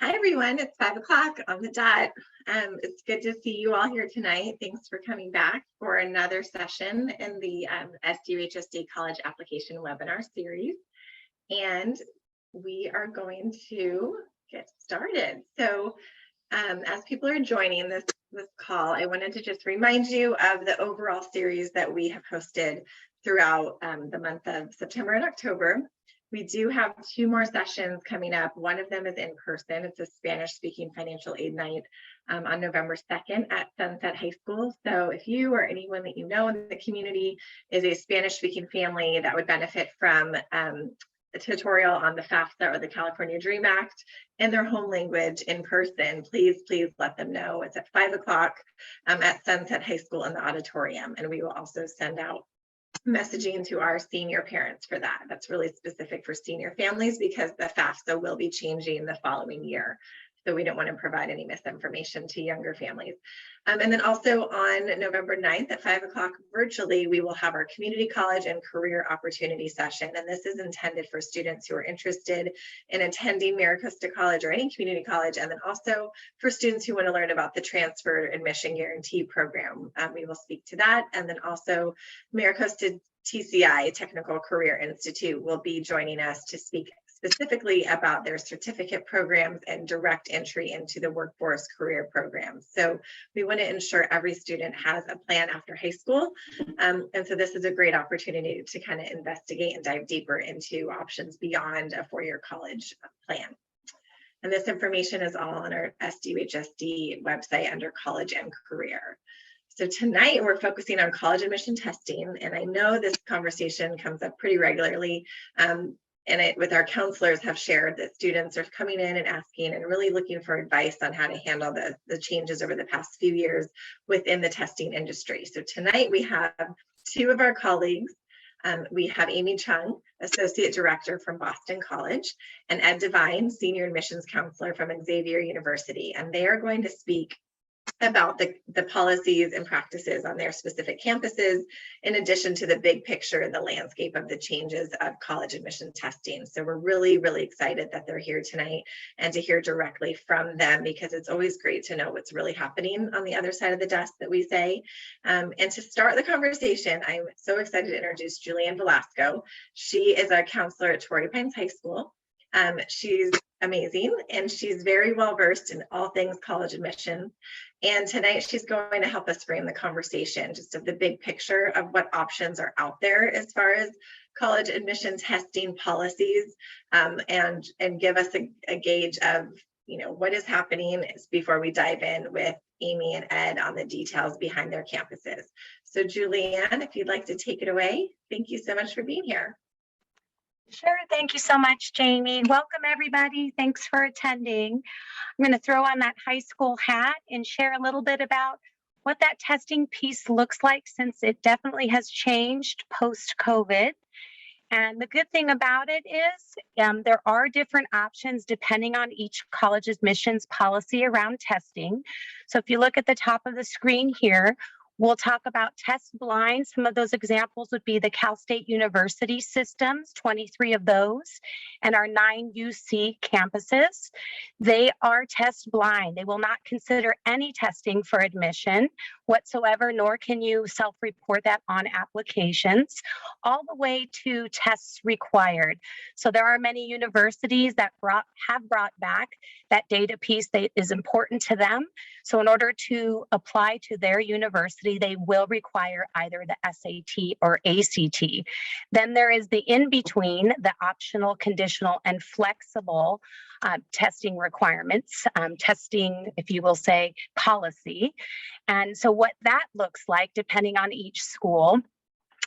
Hi, everyone. It's 5 o'clock on the dot. It's good to see you all here tonight. Thanks for coming back for another session in the SUHSD College Application Webinar Series. And we are going to get started. So as people are joining this call, I wanted to just remind you of the overall series that we have hosted throughout the month of September and October. We do have 2 more sessions coming up. One of them is in person. It's a Spanish-speaking financial aid night on November 2nd at Sunset High School. So if you or anyone that you know in the community is a Spanish-speaking family that would benefit from a tutorial on the FAFSA or the California Dream Act in their home language in person, please let them know. It's at 5 o'clock at Sunset High School in the auditorium. And we will also send out messaging to our senior parents for that. That's really specific for senior families because the FAFSA will be changing the following year. So we don't want to provide any misinformation to younger families. And then also on November 9th at 5 o'clock virtually, we will have our community college and career opportunity session. And this is intended for students who are interested in attending MiraCosta College or any community college. And then also for students who want to learn about the transfer admission guarantee program. We will speak to that. And then also MiraCosta TCI, Technical Career Institute, will be joining us to speak specifically about their certificate programs and direct entry into the workforce career programs. So we want to ensure every student has a plan after high school. And so this is a great opportunity to kind of investigate and dive deeper into options beyond a 4-year college plan. And this information is all on our SUHSD website under college and career. So tonight we're focusing on college admission testing. And I know this conversation comes up pretty regularly. With our counselors have shared that students are coming in and asking and really looking for advice on how to handle the changes over the past few years within the testing industry. So tonight we have 2 of our colleagues. We have Amy Chung, Associate Director from Boston College, and Ed Devine, Senior Admissions Counselor from Xavier University. And they are going to speak about the policies and practices on their specific campuses, in addition to the big picture and the landscape of the changes of college admission testing. So we're really excited that they're here tonight and to hear directly from them, because it's always great to know what's really happening on the other side of the desk, that we say. And to start the conversation, I'm so excited to introduce Julianne Velasco. She is a counselor at Torrey Pines High School. She's amazing, and she's very well versed in all things college admission. And tonight she's going to help us frame the conversation just of the big picture of what options are out there as far as college admission testing policies, and give us a gauge of what is happening before we dive in with Amy and Ed on the details behind their campuses. So Julianne, if you'd like to take it away, thank you so much for being here. Sure. Thank you so much, Jamie. Welcome, everybody. Thanks for attending. I'm going to throw on that high school hat and share a little bit about what that testing piece looks like, since it definitely has changed post-COVID. And the good thing about it is there are different options depending on each college admissions policy around testing. So if you look at the top of the screen here, we'll talk about test blind. Some of those examples would be the Cal State University systems, 23 of those, and our 9 UC campuses. They are test blind. They will not consider any testing for admission whatsoever, nor can you self-report that on applications, all the way to tests required. So there are many universities that have brought back that data piece that is important to them. So in order to apply to their university, they will require either the SAT or ACT. Then there is the in-between, the optional, conditional, and flexible testing requirements, testing, if you will say, policy. And so what that looks like, depending on each school.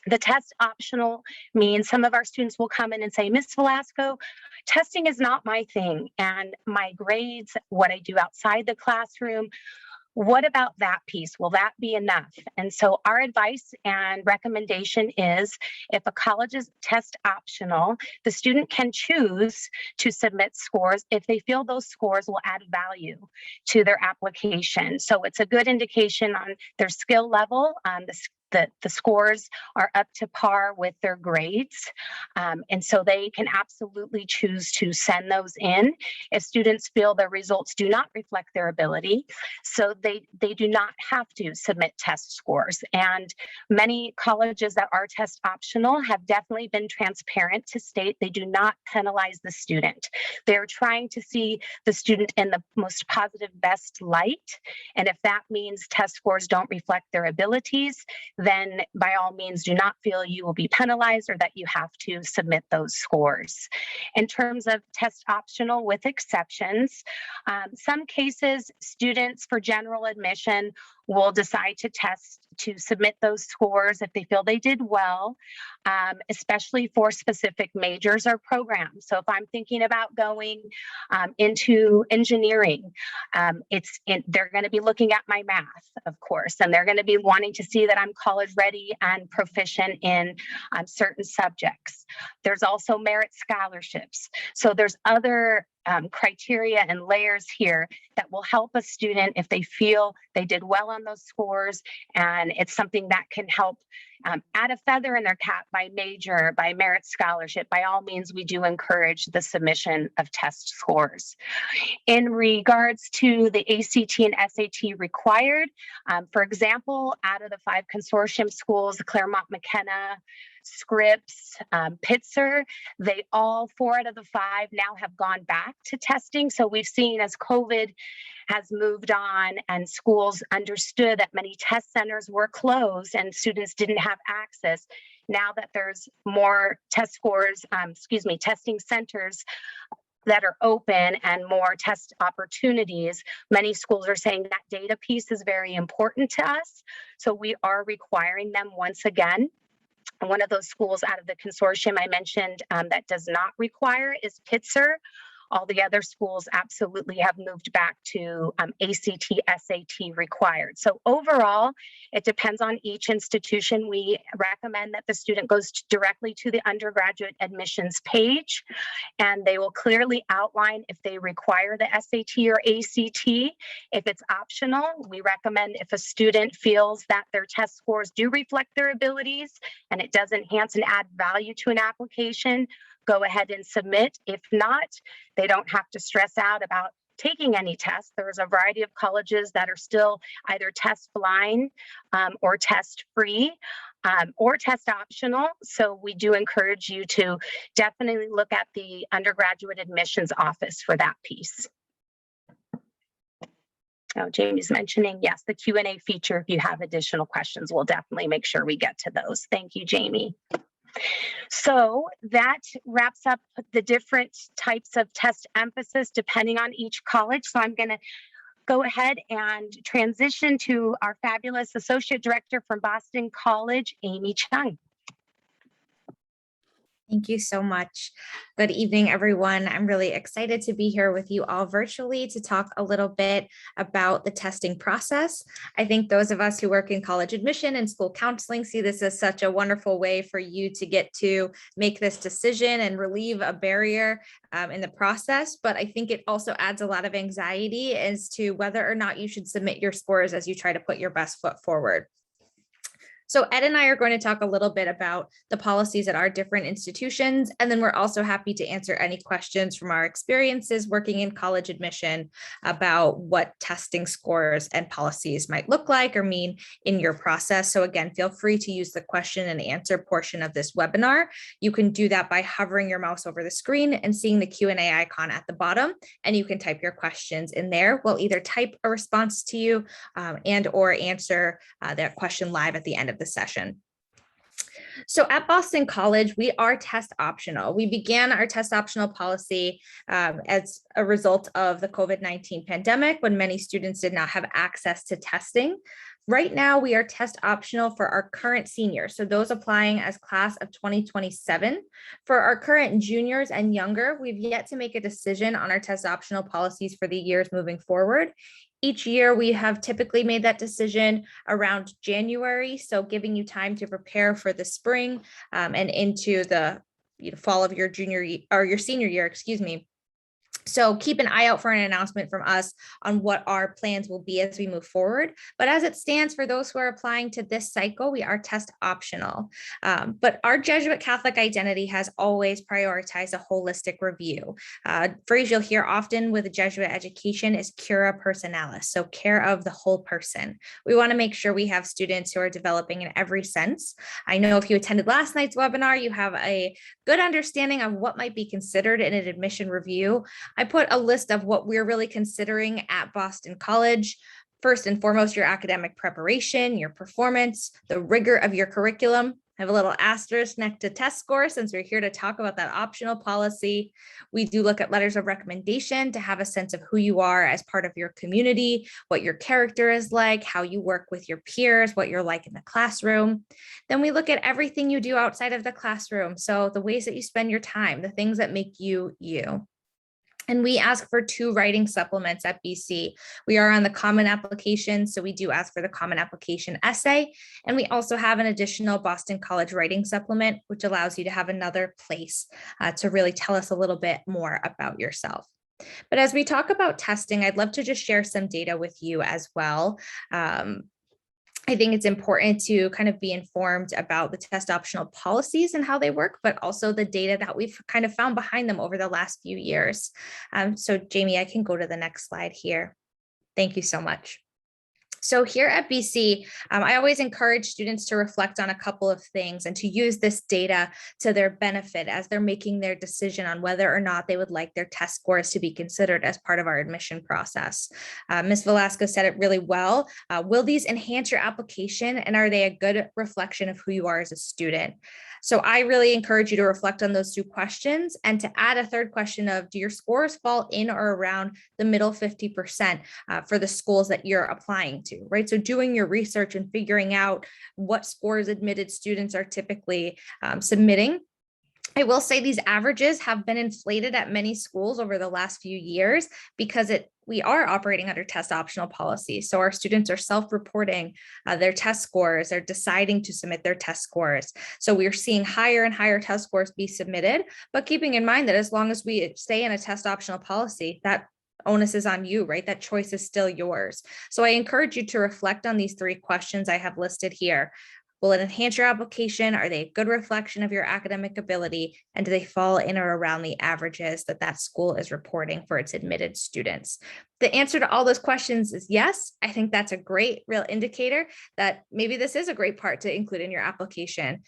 The test optional means some of our students will come in and say, Ms. Velasco, testing is not my thing, and my grades, what I do outside the classroom, what about that piece? Will that be enough? And so our advice and recommendation is, if a college is test optional, the student can choose to submit scores if they feel those scores will add value to their application. So it's a good indication on their skill level, the the scores are up to par with their grades. And so they can absolutely choose to send those in if students feel their results do not reflect their ability. So they do not have to submit test scores. And many colleges that are test optional have definitely been transparent to state they do not penalize the student. They're trying to see the student in the most positive, best light. And if that means test scores don't reflect their abilities, then by all means do not feel you will be penalized or that you have to submit those scores. In terms of test optional with exceptions, some cases students for general admission will decide to submit those scores if they feel they did well, especially for specific majors or programs. So if I'm thinking about going into engineering, they're going to be looking at my math, of course, and they're going to be wanting to see that I'm college ready and proficient in certain subjects. There's also merit scholarships. So there's other criteria and layers here that will help a student if they feel they did well on those scores, and it's something that can help add a feather in their cap by major, by merit scholarship. By all means, we do encourage the submission of test scores. In regards to the ACT and SAT required, for example, out of the 5 consortium schools, Claremont McKenna, Scripps, Pitzer, they all 4 out of the 5 now have gone back to testing. So we've seen as COVID has moved on and schools understood that many test centers were closed and students didn't have access. Now that there's more testing centers that are open and more test opportunities, many schools are saying that data piece is very important to us. So we are requiring them once again. One of those schools out of the consortium I mentioned that does not require is Pitzer. All the other schools absolutely have moved back to ACT, SAT required. So overall, it depends on each institution. We recommend that the student goes directly to the undergraduate admissions page, and they will clearly outline if they require the SAT or ACT. If it's optional, we recommend if a student feels that their test scores do reflect their abilities and it does enhance and add value to an application, go ahead and submit. If not, they don't have to stress out about taking any tests. There's a variety of colleges that are still either test blind or test free or test optional. So we do encourage you to definitely look at the undergraduate admissions office for that piece. Oh, Jamie's mentioning, yes, the Q&A feature. If you have additional questions, we'll definitely make sure we get to those. Thank you, Jamie. So that wraps up the different types of test emphasis depending on each college. So I'm going to go ahead and transition to our fabulous Associate Director from Boston College, Amy Chung. Thank you so much. Good evening, everyone. I'm really excited to be here with you all virtually to talk a little bit about the testing process. I think those of us who work in college admission and school counseling see this as such a wonderful way for you to get to make this decision and relieve a barrier in the process. But I think it also adds a lot of anxiety as to whether or not you should submit your scores as you try to put your best foot forward. So Ed and I are going to talk a little bit about the policies at our different institutions, and then we're also happy to answer any questions from our experiences working in college admission about what testing scores and policies might look like or mean in your process. So again, feel free to use the question and answer portion of this webinar. You can do that by hovering your mouse over the screen and seeing the Q&A icon at the bottom, and you can type your questions in there. We'll either type a response to you and or answer that question live at the end of the session. So at Boston College, we are test optional. We began our test optional policy as a result of the COVID-19 pandemic when many students did not have access to testing. Right now, we are test optional for our current seniors, so those applying as class of 2027. For our current juniors and younger, we've yet to make a decision on our test optional policies for the years moving forward. Each year, we have typically made that decision around January, so giving you time to prepare for the spring and into the fall of your junior year, or your senior year, excuse me. So keep an eye out for an announcement from us on what our plans will be as we move forward. But as it stands, for those who are applying to this cycle, we are test optional. But our Jesuit Catholic identity has always prioritized a holistic review. Phrase you'll hear often with Jesuit education is cura personalis, so care of the whole person. We want to make sure we have students who are developing in every sense. I know if you attended last night's webinar, you have a good understanding of what might be considered in an admission review. I put a list of what we're really considering at Boston College. First and foremost, your academic preparation, your performance, the rigor of your curriculum. I have a little asterisk next to test score since we're here to talk about that optional policy. We do look at letters of recommendation to have a sense of who you are as part of your community, what your character is like, how you work with your peers, what you're like in the classroom. Then we look at everything you do outside of the classroom. So the ways that you spend your time, the things that make you you. And we ask for 2 writing supplements at BC. We are on the common application, so we do ask for the common application essay. And we also have an additional Boston College writing supplement, which allows you to have another place to really tell us a little bit more about yourself. But as we talk about testing, I'd love to just share some data with you as well. I think it's important to kind of be informed about the test optional policies and how they work, but also the data that we've kind of found behind them over the last few years. So Jamie, I can go to the next slide here. Thank you so much. So here at BC, I always encourage students to reflect on a couple of things and to use this data to their benefit as they're making their decision on whether or not they would like their test scores to be considered as part of our admission process. Ms. Velasco said it really well. Will these enhance your application, and are they a good reflection of who you are as a student? So I really encourage you to reflect on those 2 questions and to add a third question of, do your scores fall in or around the middle 50% for the schools that you're applying to, right? So doing your research and figuring out what scores admitted students are typically submitting. I will say these averages have been inflated at many schools over the last few years because we are operating under test optional policy. So our students are self-reporting their test scores, they're deciding to submit their test scores. So we're seeing higher and higher test scores be submitted, but keeping in mind that as long as we stay in a test optional policy, that onus is on you, right? That choice is still yours. So I encourage you to reflect on these 3 questions I have listed here. Will it enhance your application? Are they a good reflection of your academic ability? And do they fall in or around the averages that school is reporting for its admitted students? The answer to all those questions is yes. I think that's a great real indicator that maybe this is a great part to include in your application.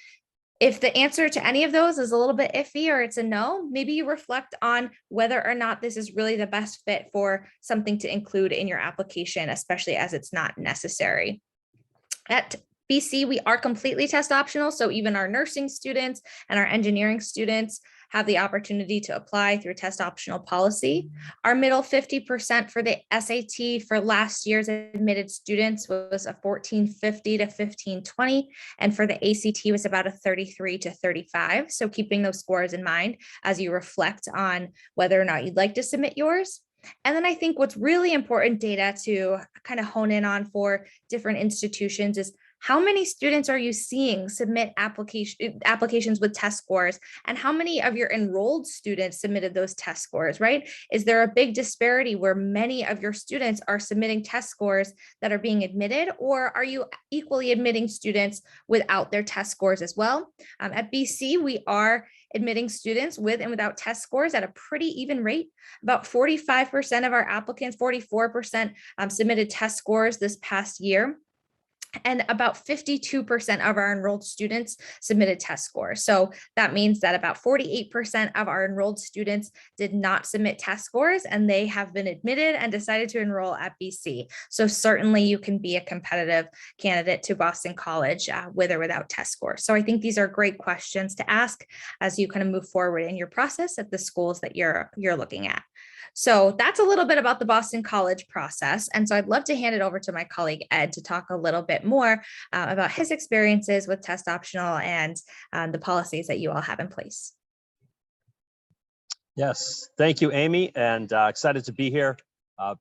If the answer to any of those is a little bit iffy or it's a no, maybe you reflect on whether or not this is really the best fit for something to include in your application, especially as it's not necessary. At BC, we are completely test optional. So even our nursing students and our engineering students have the opportunity to apply through test optional policy. Our middle 50% for the SAT for last year's admitted students was a 1450 to 1520. And for the ACT was about a 33 to 35. So keeping those scores in mind as you reflect on whether or not you'd like to submit yours. And then I think what's really important data to kind of hone in on for different institutions is how many students are you seeing submit applications with test scores, and how many of your enrolled students submitted those test scores, right? Is there a big disparity where many of your students are submitting test scores that are being admitted, or are you equally admitting students without their test scores as well? At BC, we are admitting students with and without test scores at a pretty even rate. About 45% of our applicants, 44% submitted test scores this past year. And about 52% of our enrolled students submitted test scores. So that means that about 48% of our enrolled students did not submit test scores, and they have been admitted and decided to enroll at BC. So certainly you can be a competitive candidate to Boston College with or without test scores. So I think these are great questions to ask as you kind of move forward in your process at the schools that you're looking at. So that's a little bit about the Boston College process. And so I'd love to hand it over to my colleague, Ed, to talk a little bit more about his experiences with test optional and the policies that you all have in place. Yes, thank you, Amy, and excited to be here.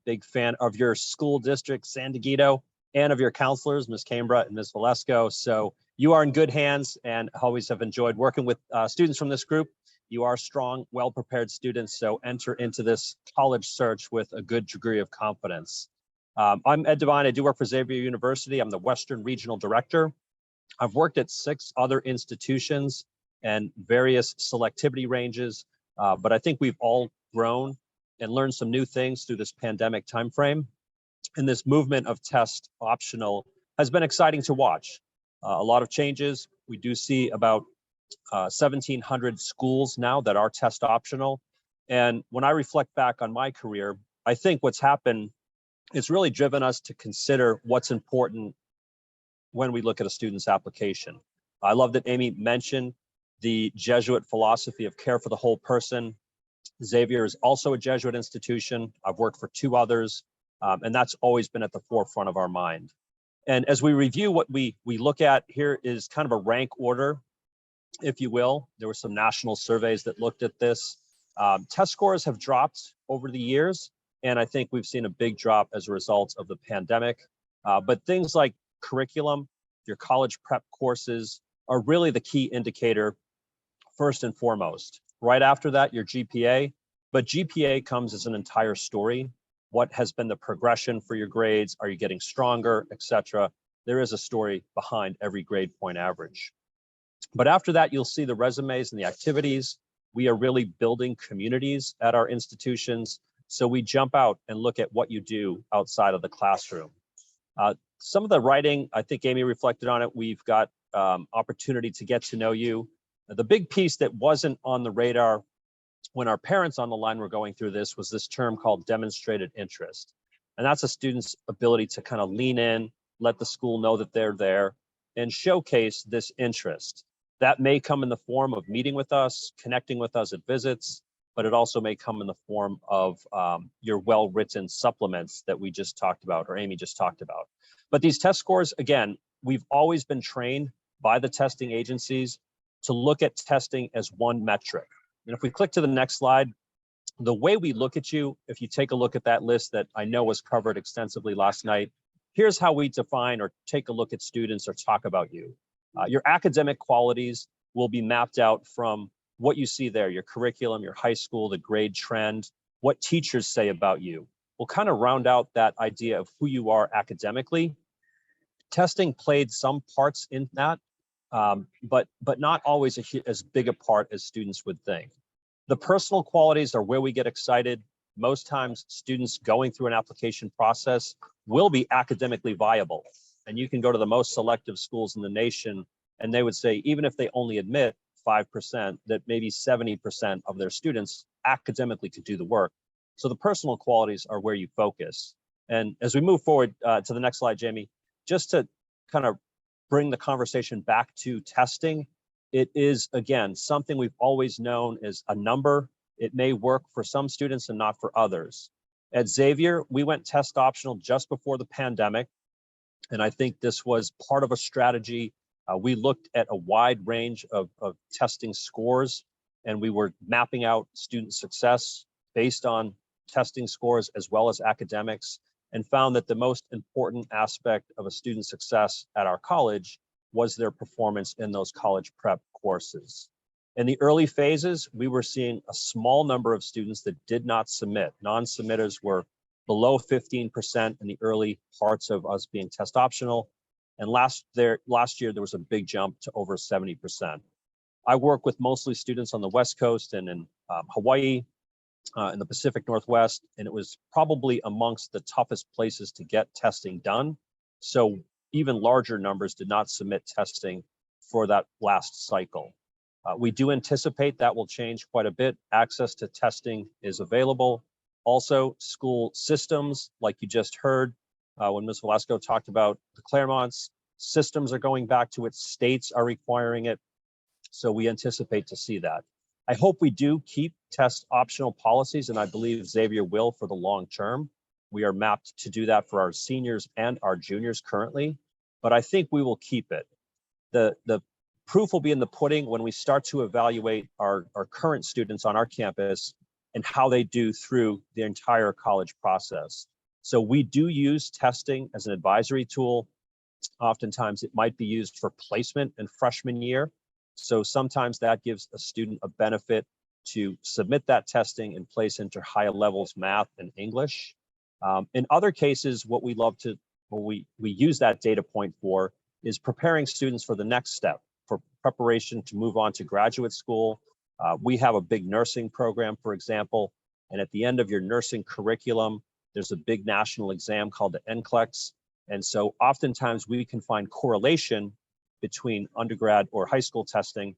Big fan of your school district, San Diego, and of your counselors, Ms. Cambra and Ms. Velasco. So you are in good hands, and always have enjoyed working with students from this group. You are strong, well-prepared students, so enter into this college search with a good degree of confidence. I'm Ed Devine. I do work for Xavier University. I'm the Western Regional Director. I've worked at 6 other institutions and various selectivity ranges, but I think we've all grown and learned some new things through this pandemic timeframe. And this movement of test optional has been exciting to watch. A lot of changes. We do see about 1,700 schools now that are test optional. And when I reflect back on my career, I think what's happened, it's really driven us to consider what's important when we look at a student's application. I love that Amy mentioned the Jesuit philosophy of care for the whole person. Xavier is also a Jesuit institution. I've worked for 2 others, and that's always been at the forefront of our mind. And as we review what we look at, here is kind of a rank order, if you will. There were some national surveys that looked at this. Test scores have dropped over the years, and I think we've seen a big drop as a result of the pandemic. But things like curriculum, your college prep courses are really the key indicator first and foremost. Right after that, your GPA, but GPA comes as an entire story. What has been the progression for your grades? Are you getting stronger, etc.? There is a story behind every grade point average. But after that, you'll see the resumes and the activities. We are really building communities at our institutions. So we jump out and look at what you do outside of the classroom. Some of the writing, I think Amy reflected on it. We've got opportunity to get to know you. The big piece that wasn't on the radar when our parents on the line were going through this was this term called demonstrated interest. And that's a student's ability to kind of lean in, let the school know that they're there, and showcase this interest. That may come in the form of meeting with us, connecting with us at visits, but it also may come in the form of your well-written supplements that we just talked about, or Amy just talked about. But these test scores, again, we've always been trained by the testing agencies to look at testing as one metric. And if we click to the next slide, the way we look at you, if you take a look at that list that I know was covered extensively last night, here's how we define or take a look at students or talk about you. Your academic qualities will be mapped out from what you see there, your curriculum, your high school, the grade trend, what teachers say about you. We'll kind of round out that idea of who you are academically. Testing played some parts in that, but not always as big a part as students would think. The personal qualities are where we get excited. Most times students going through an application process will be academically viable. And you can go to the most selective schools in the nation, and they would say, even if they only admit 5%, that maybe 70% of their students academically could do the work. So the personal qualities are where you focus. And as we move forward to the next slide, Jamie, just to kind of bring the conversation back to testing, it is, again, something we've always known as a number. It may work for some students and not for others. At Xavier, we went test optional just before the pandemic. And I think this was part of a strategy. We looked at a wide range of testing scores, and we were mapping out student success based on testing scores as well as academics, and found that the most important aspect of a student's success at our college was their performance in those college prep courses. In the early phases, we were seeing a small number of students that did not submit. Non-submitters were below 15% in the early parts of us being test optional. And last year, there was a big jump to over 70%. I work with mostly students on the West Coast and in Hawaii, in the Pacific Northwest, and it was probably amongst the toughest places to get testing done. So even larger numbers did not submit testing for that last cycle. We do anticipate that will change quite a bit. Access to testing is available. Also, school systems, like you just heard, when Ms. Velasco talked about the Claremonts, systems are going back to it, states are requiring it. So we anticipate to see that. I hope we do keep test optional policies, and I believe Xavier will for the long term. We are mapped to do that for our seniors and our juniors currently, but I think we will keep it. The proof will be in the pudding when we start to evaluate our current students on our campus and how they do through the entire college process. So we do use testing as an advisory tool. Oftentimes it might be used for placement in freshman year. So sometimes that gives a student a benefit to submit that testing and place into higher levels math and English. In other cases, what we use that data point for is preparing students for the next step, for preparation to move on to graduate school. We have a big nursing program, for example, and at the end of your nursing curriculum, there's a big national exam called the NCLEX. And so oftentimes we can find correlation between undergrad or high school testing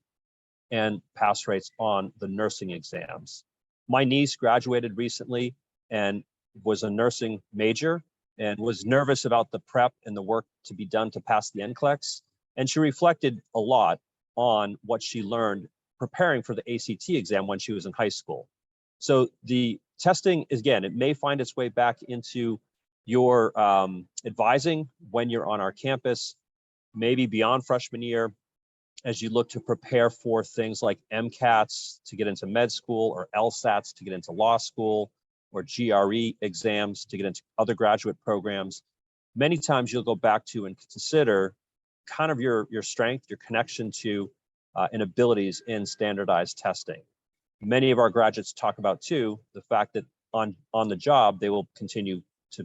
and pass rates on the nursing exams. My niece graduated recently and was a nursing major and was nervous about the prep and the work to be done to pass the NCLEX. And she reflected a lot on what she learned preparing for the ACT exam when she was in high school. So the testing, again, it may find its way back into your advising when you're on our campus, maybe beyond freshman year, as you look to prepare for things like MCATs to get into med school, or LSATs to get into law school, or GRE exams to get into other graduate programs. Many times you'll go back to and consider kind of your strength, your connection to and abilities in standardized testing. Many of our graduates talk about too, the fact that on the job, they will continue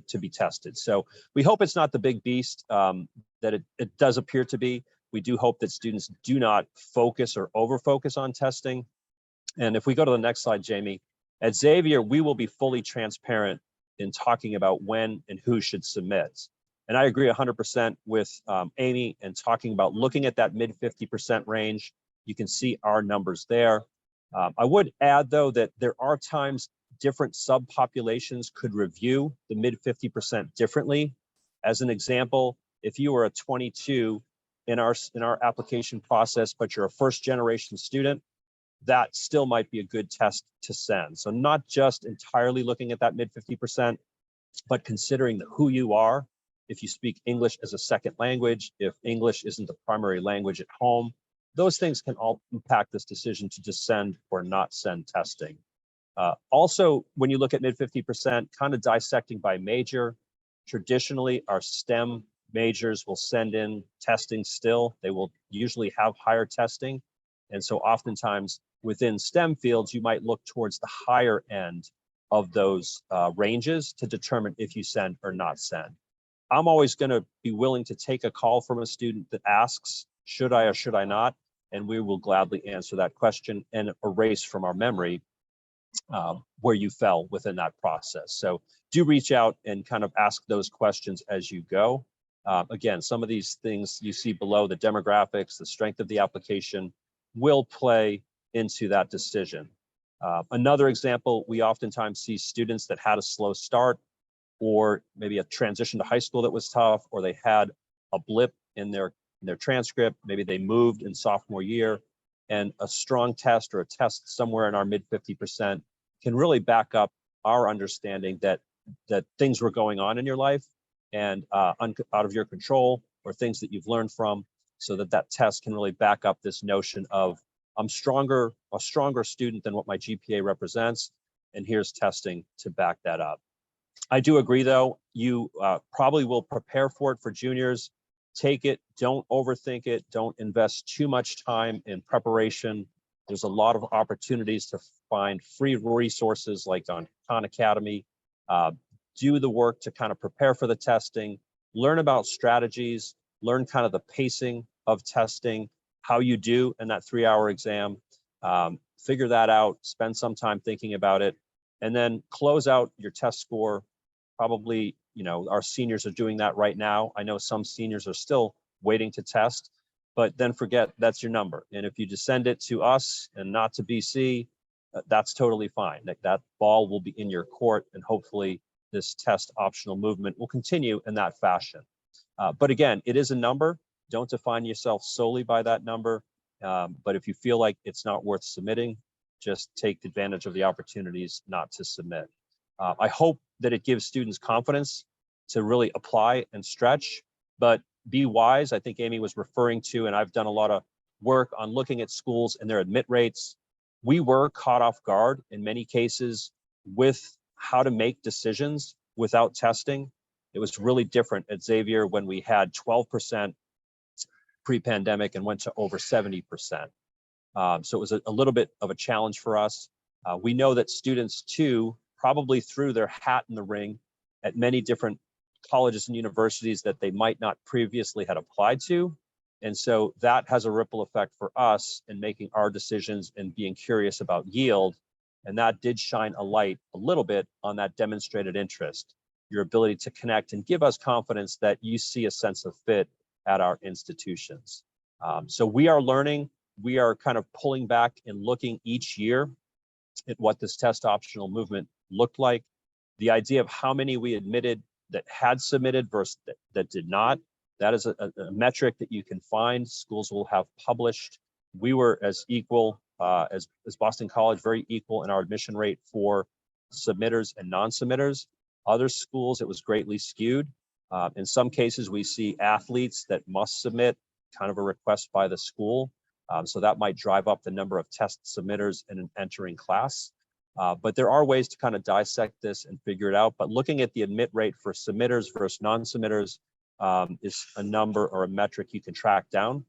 to be tested. So we hope it's not the big beast that it does appear to be. We do hope that students do not focus or over-focus on testing. And if we go to the next slide, Jamie, at Xavier, we will be fully transparent in talking about when and who should submit. And I agree 100% with Amy and talking about looking at that mid 50% range. You can see our numbers there. I would add, though, that there are times different subpopulations could review the mid 50% differently. As an example, if you were a 22 in our application process, but you're a first generation student, that still might be a good test to send. So not just entirely looking at that mid 50%, but considering who you are. If you speak English as a second language, if English isn't the primary language at home, those things can all impact this decision to just send or not send testing. Also, when you look at mid 50%, kind of dissecting by major, traditionally our STEM majors will send in testing still. They will usually have higher testing. And so oftentimes within STEM fields, you might look towards the higher end of those ranges to determine if you send or not send. I'm always going to be willing to take a call from a student that asks, should I or should I not? And we will gladly answer that question and erase from our memory where you fell within that process. So do reach out and kind of ask those questions as you go. Again, some of these things you see below, the demographics, the strength of the application, will play into that decision. Another example, we oftentimes see students that had a slow start, or maybe a transition to high school that was tough, or they had a blip in their transcript, maybe they moved in sophomore year, and a strong test or a test somewhere in our mid 50% can really back up our understanding that things were going on in your life and out of your control, or things that you've learned from, so that test can really back up this notion of I'm a stronger student than what my GPA represents, and here's testing to back that up. I do agree, though, you probably will prepare for it for juniors. Take it, don't overthink it, don't invest too much time in preparation. There's a lot of opportunities to find free resources like on Khan Academy. Do the work to kind of prepare for the testing, learn about strategies, learn kind of the pacing of testing, how you do in that 3-hour exam, figure that out, spend some time thinking about it, and then close out your test score. Probably, our seniors are doing that right now. I know some seniors are still waiting to test, but then forget that's your number. And if you just send it to us and not to BC, that's totally fine. That ball will be in your court, and hopefully this test optional movement will continue in that fashion. But again, it is a number. Don't define yourself solely by that number. But if you feel like it's not worth submitting, just take advantage of the opportunities not to submit. I hope that it gives students confidence to really apply and stretch, but be wise. I think Amy was referring to, and I've done a lot of work on looking at schools and their admit rates. We were caught off guard in many cases with how to make decisions without testing. It was really different at Xavier when we had 12% pre-pandemic and went to over 70%. So it was a little bit of a challenge for us. We know that students too probably threw their hat in the ring at many different colleges and universities that they might not previously had applied to. And so that has a ripple effect for us in making our decisions and being curious about yield. And that did shine a light a little bit on that demonstrated interest, your ability to connect and give us confidence that you see a sense of fit at our institutions. So we are learning, we are kind of pulling back and looking each year at what this test optional movement looked like. The idea of how many we admitted that had submitted versus that did not, that is a metric that you can find. Schools will have published. We were as equal as Boston College, very equal in our admission rate for submitters and non-submitters. Other schools, it was greatly skewed. In some cases, we see athletes that must submit, kind of a request by the school. So that might drive up the number of test submitters in an entering class. But there are ways to kind of dissect this and figure it out. But looking at the admit rate for submitters versus non-submitters is a number or a metric you can track down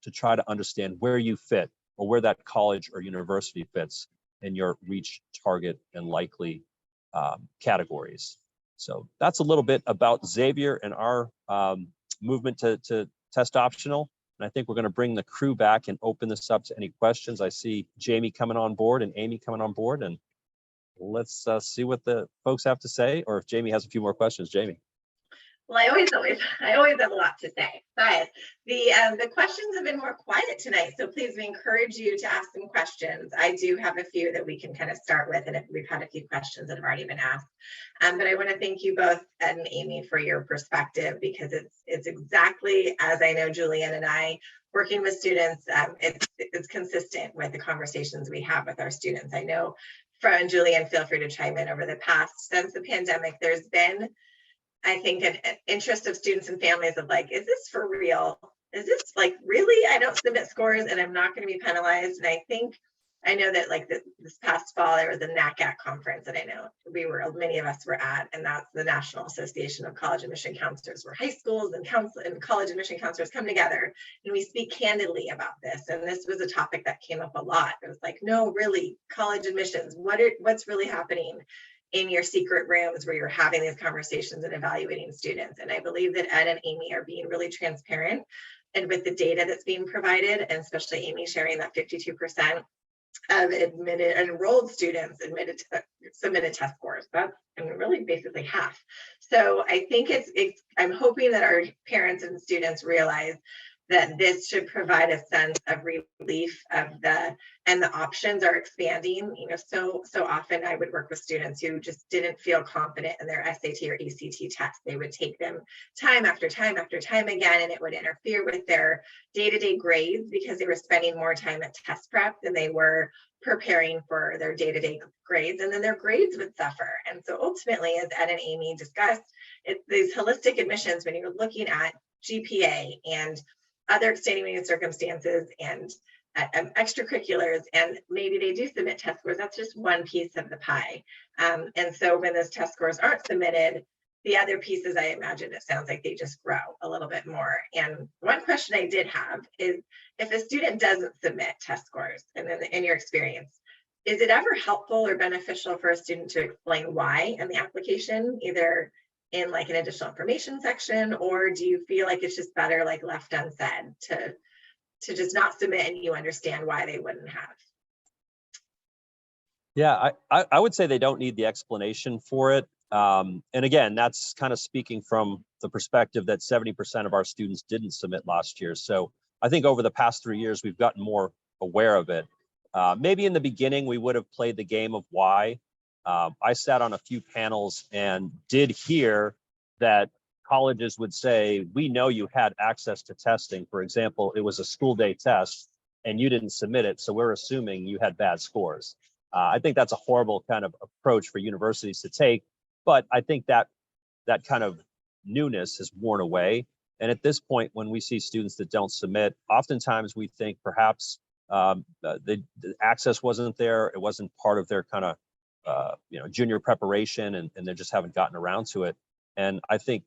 to try to understand where you fit or where that college or university fits in your reach, target, and likely categories. So that's a little bit about Xavier and our movement to test optional. And I think we're going to bring the crew back and open this up to any questions. I see Jamie coming on board and Amy coming on board, and let's see what the folks have to say, or if Jamie has a few more questions. Jamie. Well, I always have a lot to say, but the questions have been more quiet tonight. So please, we encourage you to ask some questions. I do have a few that we can kind of start with, and if we've had a few questions that have already been asked. But I want to thank you both, Ed and Amy, for your perspective, because it's exactly as I know Julian and I working with students. It's consistent with the conversations we have with our students. I know, and Julian, feel free to chime in. Over the past, since the pandemic, there's been, I think, an interest of students and families of like, is this for real? Is this like, really? I don't submit scores and I'm not going to be penalized. And I know that like this past fall, there was a NACAT conference that I know many of us were at, and that's the National Association of College Admission Counselors, where high schools and college admission counselors come together and we speak candidly about this. And this was a topic that came up a lot. It was like, no, really, college admissions, what's really happening in your secret rooms where you're having these conversations and evaluating students. And I believe that Ed and Amy are being really transparent and with the data that's being provided, and especially Amy sharing that 52% of admitted enrolled students admitted to submitted test scores. That's, I mean, really basically half. So I think I'm hoping that our parents and students realize that this should provide a sense of relief and the options are expanding. You know, so often I would work with students who just didn't feel confident in their SAT or ACT tests. They would take them time after time after time again, and it would interfere with their day-to-day grades because they were spending more time at test prep than they were preparing for their day-to-day grades, and then their grades would suffer. And so ultimately, as Ed and Amy discussed, these holistic admissions, when you're looking at GPA and other extenuating circumstances and extracurriculars, and maybe they do submit test scores, that's just one piece of the pie. And so when those test scores aren't submitted, the other pieces, I imagine it sounds like they just grow a little bit more. And one question I did have is, if a student doesn't submit test scores, and then in your experience, is it ever helpful or beneficial for a student to explain why in the application, either in like an additional information section, or do you feel like it's just better like left unsaid to just not submit and you understand why they wouldn't have? Yeah, I would say they don't need the explanation for it. And again, that's kind of speaking from the perspective that 70% of our students didn't submit last year. So I think over the past 3 years, we've gotten more aware of it. Maybe in the beginning, we would have played the game of why. I sat on a few panels and did hear that colleges would say, we know you had access to testing. For example, it was a school day test and you didn't submit it, so we're assuming you had bad scores. I think that's a horrible kind of approach for universities to take, but I think that kind of newness has worn away. And at this point, when we see students that don't submit, oftentimes we think perhaps the access wasn't there, it wasn't part of their kind of junior preparation, and they just haven't gotten around to it. And I think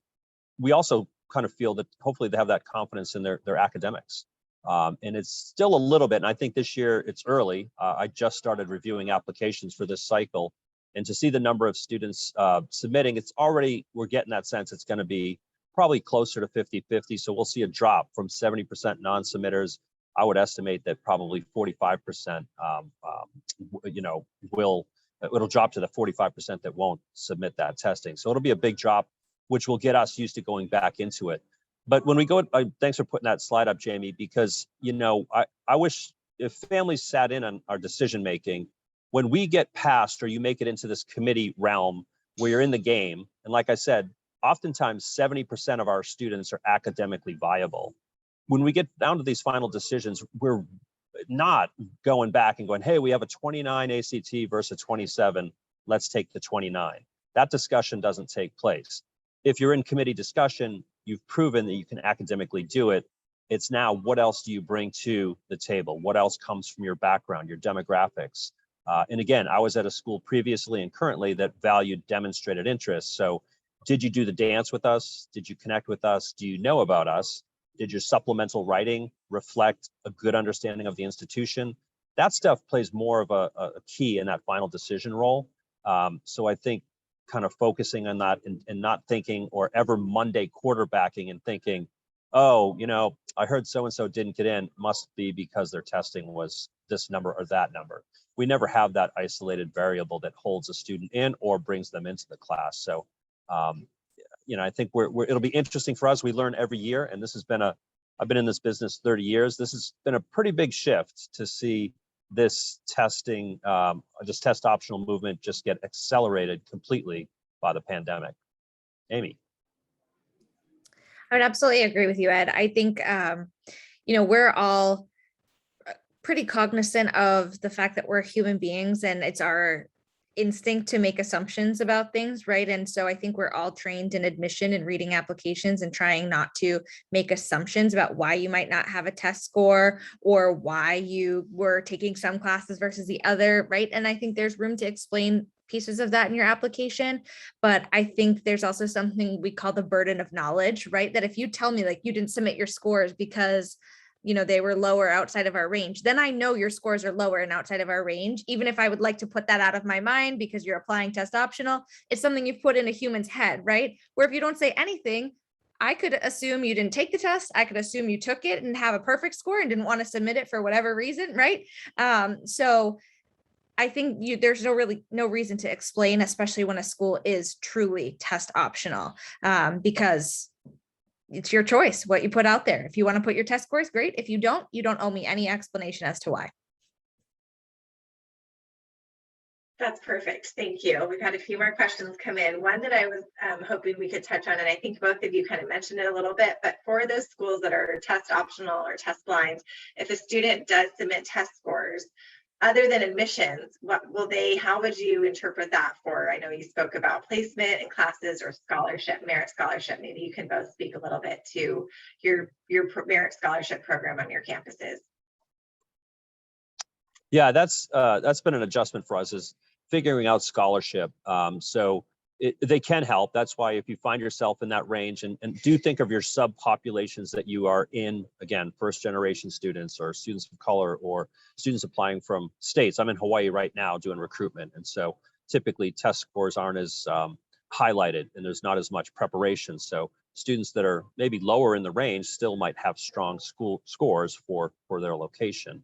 we also kind of feel that hopefully they have that confidence in their academics. And it's still a little bit, and I think this year it's early. I just started reviewing applications for this cycle, and to see the number of students submitting, it's already, we're getting that sense it's going to be probably closer to 50-50. So we'll see a drop from 70% non-submitters. I would estimate that probably 45%, it'll drop to the 45% that won't submit that testing. So it'll be a big drop, which will get us used to going back into it. But when we go, thanks for putting that slide up, Jamie, because, I wish if families sat in on our decision making, when we get past or you make it into this committee realm where you're in the game, and like I said, oftentimes 70% of our students are academically viable. When we get down to these final decisions, we're not going back and going, hey, we have a 29 ACT versus a 27, let's take the 29. That discussion doesn't take place. If you're in committee discussion, you've proven that you can academically do it. It's now, what else do you bring to the table? What else comes from your background, your demographics? And again, I was at a school previously and currently that valued demonstrated interest. So did you do the dance with us? Did you connect with us? Do you know about us? Did your supplemental writing reflect a good understanding of the institution? That stuff plays more of a key in that final decision role. So I think kind of focusing on that and not thinking or ever Monday quarterbacking and thinking, oh, I heard so-and-so didn't get in, must be because their testing was this number or that number. We never have that isolated variable that holds a student in or brings them into the class. So, I think it'll be interesting for us. We learn every year, and this has been I've been in this business 30 years. This has been a pretty big shift to see this testing, this test optional movement just get accelerated completely by the pandemic. Amy. I would absolutely agree with you, Ed. I think, we're all pretty cognizant of the fact that we're human beings and it's our instinct to make assumptions about things, right? And so I think we're all trained in admission and reading applications and trying not to make assumptions about why you might not have a test score or why you were taking some classes versus the other, right? And I think there's room to explain pieces of that in your application. But I think there's also something we call the burden of knowledge, right? That if you tell me like you didn't submit your scores because they were lower outside of our range, then I know your scores are lower and outside of our range. Even if I would like to put that out of my mind because you're applying test optional, it's something you've put in a human's head, right? Where if you don't say anything, I could assume you didn't take the test. I could assume you took it and have a perfect score and didn't want to submit it for whatever reason, right? So I think there's no reason to explain, especially when a school is truly test optional, because it's your choice what you put out there. If you want to put your test scores, great. If you don't owe me any explanation as to why. That's perfect. Thank you. We've had a few more questions come in. One that I was hoping we could touch on, and I think both of you kind of mentioned it a little bit, but for those schools that are test optional or test blind, if a student does submit test scores, other than admissions, how would you interpret that for? I know you spoke about placement in classes or scholarship, merit scholarship. Maybe you can both speak a little bit to your merit scholarship program on your campuses. Yeah, that's been an adjustment for us, is figuring out scholarship. So they can help. That's why if you find yourself in that range, and do think of your subpopulations that you are in, again, first generation students or students of color or students applying from states. I'm in Hawaii right now doing recruitment. And so typically test scores aren't as highlighted and there's not as much preparation. So students that are maybe lower in the range still might have strong school scores for their location.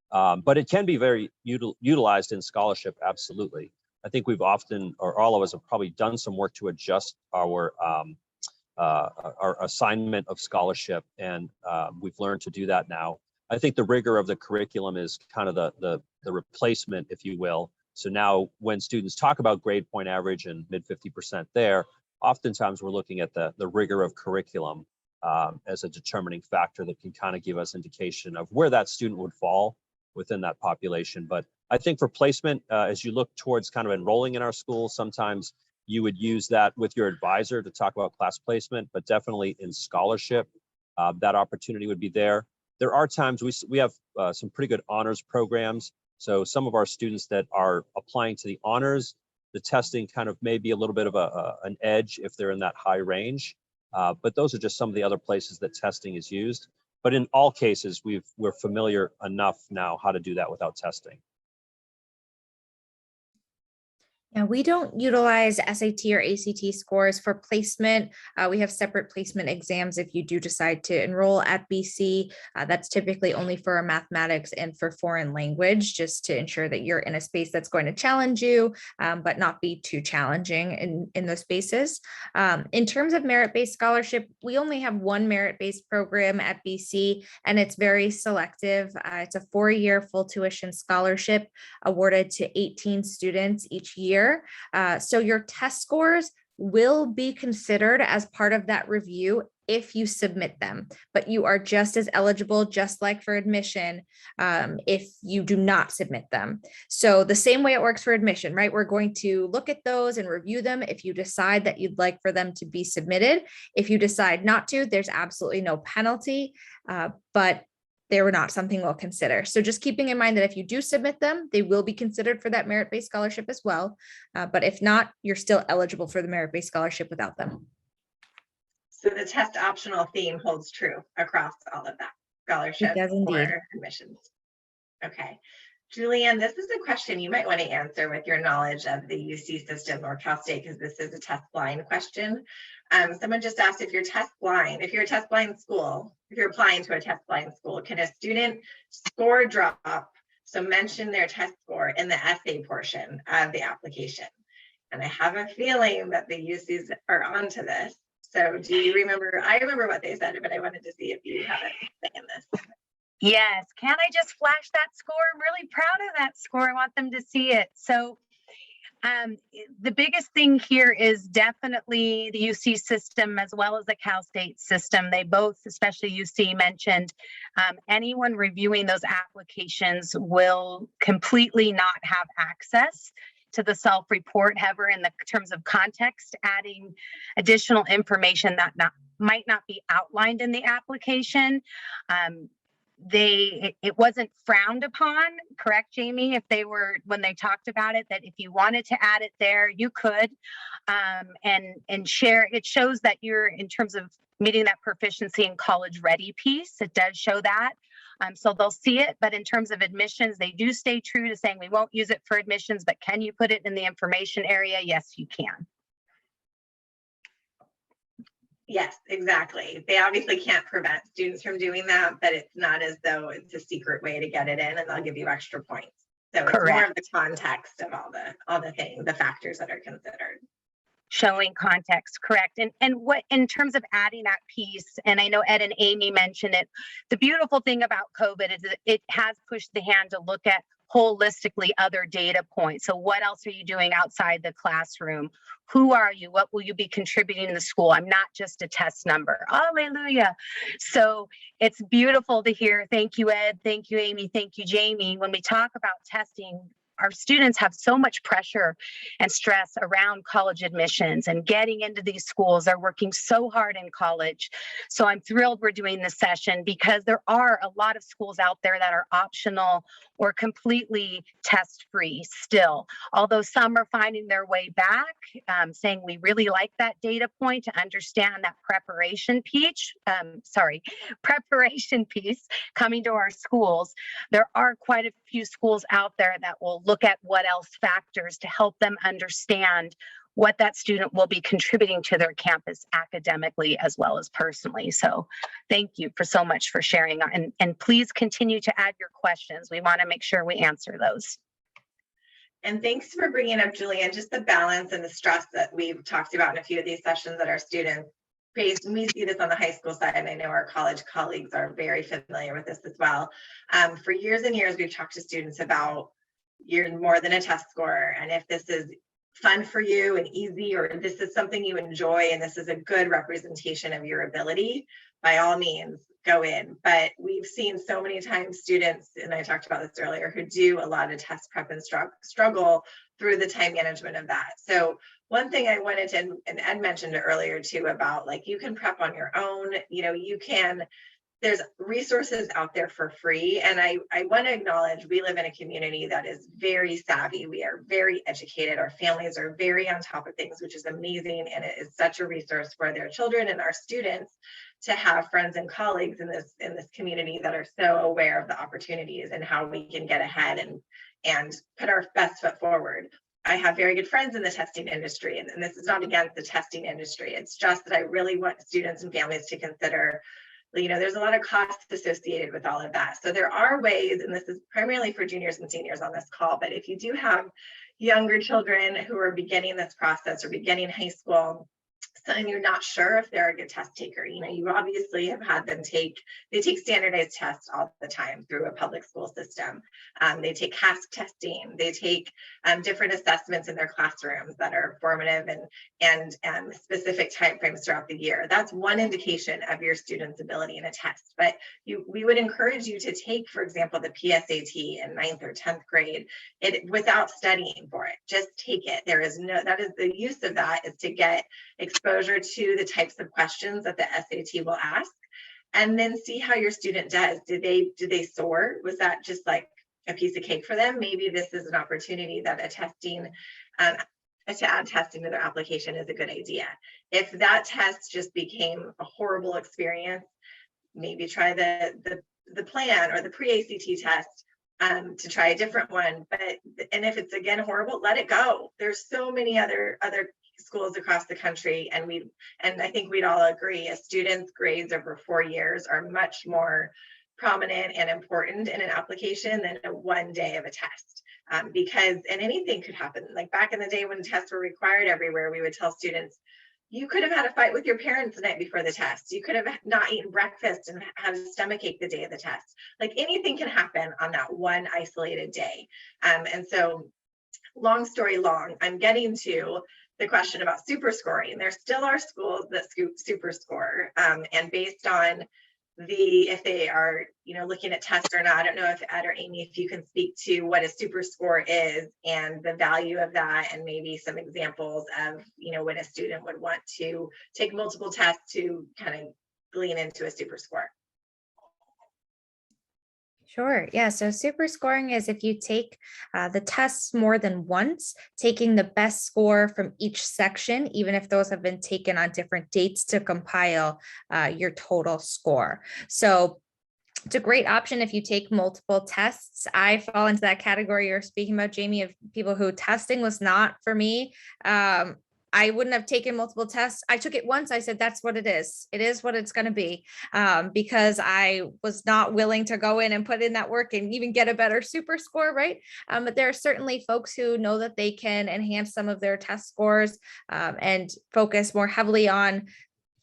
But it can be very utilized in scholarship, absolutely. I think we've often, or all of us have probably done some work to adjust our assignment of scholarship, and we've learned to do that now. I think the rigor of the curriculum is kind of the replacement, if you will. So now when students talk about grade point average and mid 50% there, oftentimes we're looking at the rigor of curriculum as a determining factor that can kind of give us indication of where that student would fall within that population. But I think for placement, as you look towards kind of enrolling in our school, sometimes you would use that with your advisor to talk about class placement, but definitely in scholarship, that opportunity would be there. There are times we have some pretty good honors programs. So some of our students that are applying to the honors, the testing kind of may be a little bit of an edge if they're in that high range. But those are just some of the other places that testing is used. But in all cases, we're familiar enough now how to do that without testing. Yeah, we don't utilize SAT or ACT scores for placement. We have separate placement exams if you do decide to enroll at BC. That's typically only for mathematics and for foreign language, just to ensure that you're in a space that's going to challenge you, but not be too challenging in those spaces. In terms of merit-based scholarship, we only have one merit-based program at BC, and it's very selective. It's a 4-year full tuition scholarship awarded to 18 students each year. So your test scores will be considered as part of that review if you submit them, but you are just as eligible, just like for admission, if you do not submit them. So the same way it works for admission, right? We're going to look at those and review them if you decide that you'd like for them to be submitted. If you decide not to, there's absolutely no penalty, but they were not something we'll consider. So just keeping in mind that if you do submit them, they will be considered for that merit-based scholarship as well. But if not, you're still eligible for the merit-based scholarship without them. So the test optional theme holds true across all of that scholarship It does indeed. or admissions. Okay. Julianne, this is a question you might want to answer with your knowledge of the UC system or Cal State, because this is a test blind question. Someone just asked, if you're test blind, if you're a test blind school, if you're applying to a test blind school, can a student score drop, so mention their test score in the essay portion of the application? And I have a feeling that the UCs are onto this. So do you remember? I remember what they said, but I wanted to see if you have it in this. Yes. Can I just flash that score? I'm really proud of that score. I want them to see it. So the biggest thing here is definitely the UC system as well as the Cal State system. They both, especially UC, mentioned anyone reviewing those applications will completely not have access to the self-report. However, in the terms of context, adding additional information that might not be outlined in the application, it wasn't frowned upon, correct, Jamie? If they were, when they talked about it, that if you wanted to add it there, you could, and share. It shows that you're, in terms of meeting that proficiency in college ready piece, it does show that. So they'll see it, but in terms of admissions, they do stay true to saying we won't use it for admissions, but can you put it in the information area? Yes, you can. Yes, exactly. They obviously can't prevent students from doing that, but it's not as though it's a secret way to get it in, and they'll give you extra points. So it's more of the context of all the things, the factors that are considered. Showing context, correct. And what, in terms of adding that piece, and I know Ed and Amy mentioned it, the beautiful thing about COVID is that it has pushed the hand to look at holistically other data points. So what else are you doing outside the classroom? Who are you? What will you be contributing to the school? I'm not just a test number. Hallelujah. So it's beautiful to hear. Thank you, Ed. Thank you, Amy. Thank you, Jamie. When we talk about testing, our students have so much pressure and stress around college admissions and getting into these schools. They're working so hard in college. So I'm thrilled we're doing this session, because there are a lot of schools out there that are optional or completely test-free still. Although some are finding their way back, saying we really like that data point to understand that preparation piece coming to our schools. There are quite a few schools out there that will look at what else factors to help them understand what that student will be contributing to their campus academically as well as personally. So thank you for so much for sharing, and please continue to add your questions. We want to make sure we answer those. And thanks for bringing up, Julianne, just the balance and the stress that we've talked about in a few of these sessions that our students face. And we see this on the high school side, and I know our college colleagues are very familiar with this as well. For years and years, we've talked to students about you're more than a test score, and if this is fun for you and easy, or this is something you enjoy and this is a good representation of your ability, by all means go in. But we've seen so many times students, and I talked about this earlier, who do a lot of test prep and struggle through the time management of that. So one thing I wanted to, and Ed mentioned it earlier too, about like you can prep on your own, you know, you can, there's resources out there for free. And I want to acknowledge we live in a community that is very savvy. We are very educated. Our families are very on top of things, which is amazing. And it is such a resource for their children and our students to have friends and colleagues in this community that are so aware of the opportunities and how we can get ahead and put our best foot forward. I have very good friends in the testing industry, and this is not against the testing industry. It's just that I really want students and families to consider, there's a lot of costs associated with all of that. So there are ways, and this is primarily for juniors and seniors on this call, but if you do have younger children who are beginning this process or beginning high school, and you're not sure if they're a good test taker, you obviously have had them take standardized tests all the time through a public school system. They take CASC testing, they take different assessments in their classrooms that are formative and specific timeframes throughout the year. That's one indication of your student's ability in a test. But we would encourage you to take, for example, the PSAT in 9th or 10th grade without studying for it. Just take it. That is the use of that is to get exposure to the types of questions that the SAT will ask, and then see how your student does. Did they soar? Was that just like a piece of cake for them? Maybe this is an opportunity that to add testing to their application is a good idea. If that test just became a horrible experience, maybe try the plan or the pre-ACT test to try a different one. And if it's again horrible, let it go. There's so many other schools across the country, and I think we'd all agree a student's grades over 4 years are much more prominent and important in an application than one day of a test, because anything could happen. Like back in the day when tests were required everywhere, we would tell students, you could have had a fight with your parents the night before the test. You could have not eaten breakfast and had a stomachache the day of the test. Like anything can happen on that one isolated day. And so long story long, I'm getting to the question about super scoring. There still are schools that super score, and based on if they are looking at tests or not. I don't know if Ed or Amy, if you can speak to what a super score is and the value of that, and maybe some examples of when a student would want to take multiple tests to kind of glean into a super score. Sure. Yeah. So super scoring is if you take the tests more than once, taking the best score from each section, even if those have been taken on different dates to compile your total score. So it's a great option if you take multiple tests. I fall into that category you're speaking about, Jamie, of people who testing was not for me. I wouldn't have taken multiple tests. I took it once. I said, that's what it is. It is what it's going to be, because I was not willing to go in and put in that work and even get a better super score, right? But there are certainly folks who know that they can enhance some of their test scores and focus more heavily on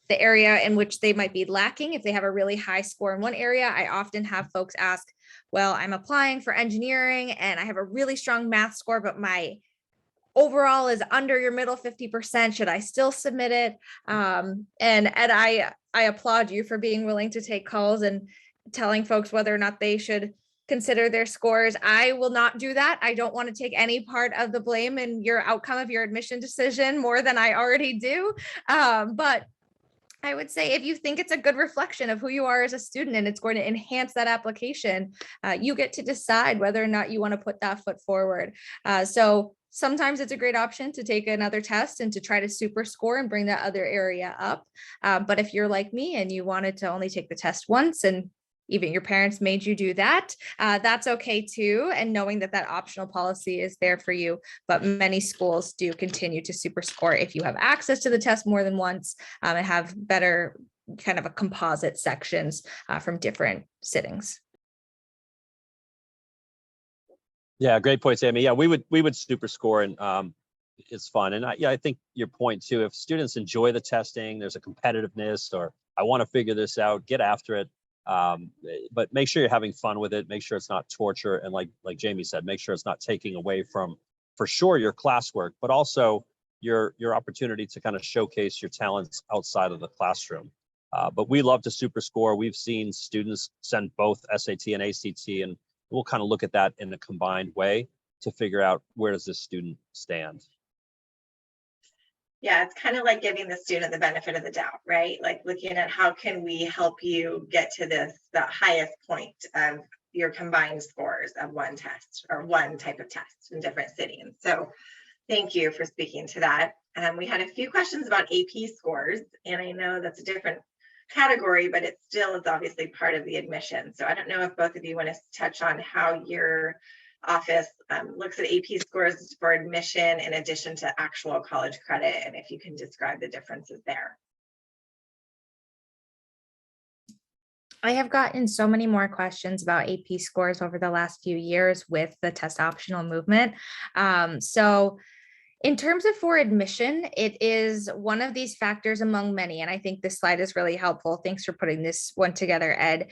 the area in which they might be lacking. If they have a really high score in one area, I often have folks ask, well, I'm applying for engineering and I have a really strong math score, but my overall is under your middle 50%. Should I still submit it? And Ed, I applaud you for being willing to take calls and telling folks whether or not they should consider their scores. I will not do that. I don't want to take any part of the blame in your outcome of your admission decision more than I already do. But I would say if you think it's a good reflection of who you are as a student and it's going to enhance that application, you get to decide whether or not you want to put that foot forward. So sometimes it's a great option to take another test and to try to super score and bring that other area up. But if you're like me and you wanted to only take the test once and even your parents made you do that, that's okay too. And knowing that that optional policy is there for you, but many schools do continue to super score if you have access to the test more than once and have better kind of a composite sections from different sittings. Yeah, great point, Sammy. Yeah, we would super score, and it's fun. And I think your point too, if students enjoy the testing, there's a competitiveness, or I want to figure this out, get after it. But make sure you're having fun with it. Make sure it's not torture. And like Jamie said, make sure it's not taking away from, for sure, your classwork, but also your opportunity to kind of showcase your talents outside of the classroom. But we love to super score. We've seen students send both SAT and ACT, and we'll kind of look at that in a combined way to figure out where does this student stand. Yeah, it's kind of like giving the student the benefit of the doubt, right? Like looking at how can we help you get to the highest point of your combined scores of one test or one type of test in different settings. So thank you for speaking to that. We had a few questions about AP scores, and I know that's a different category, but it still is obviously part of the admission. So I don't know if both of you want to touch on how your office looks at AP scores for admission in addition to actual college credit, and if you can describe the differences there. I have gotten so many more questions about AP scores over the last few years with the test optional movement. So in terms of for admission, it is one of these factors among many. And I think this slide is really helpful. Thanks for putting this one together, Ed,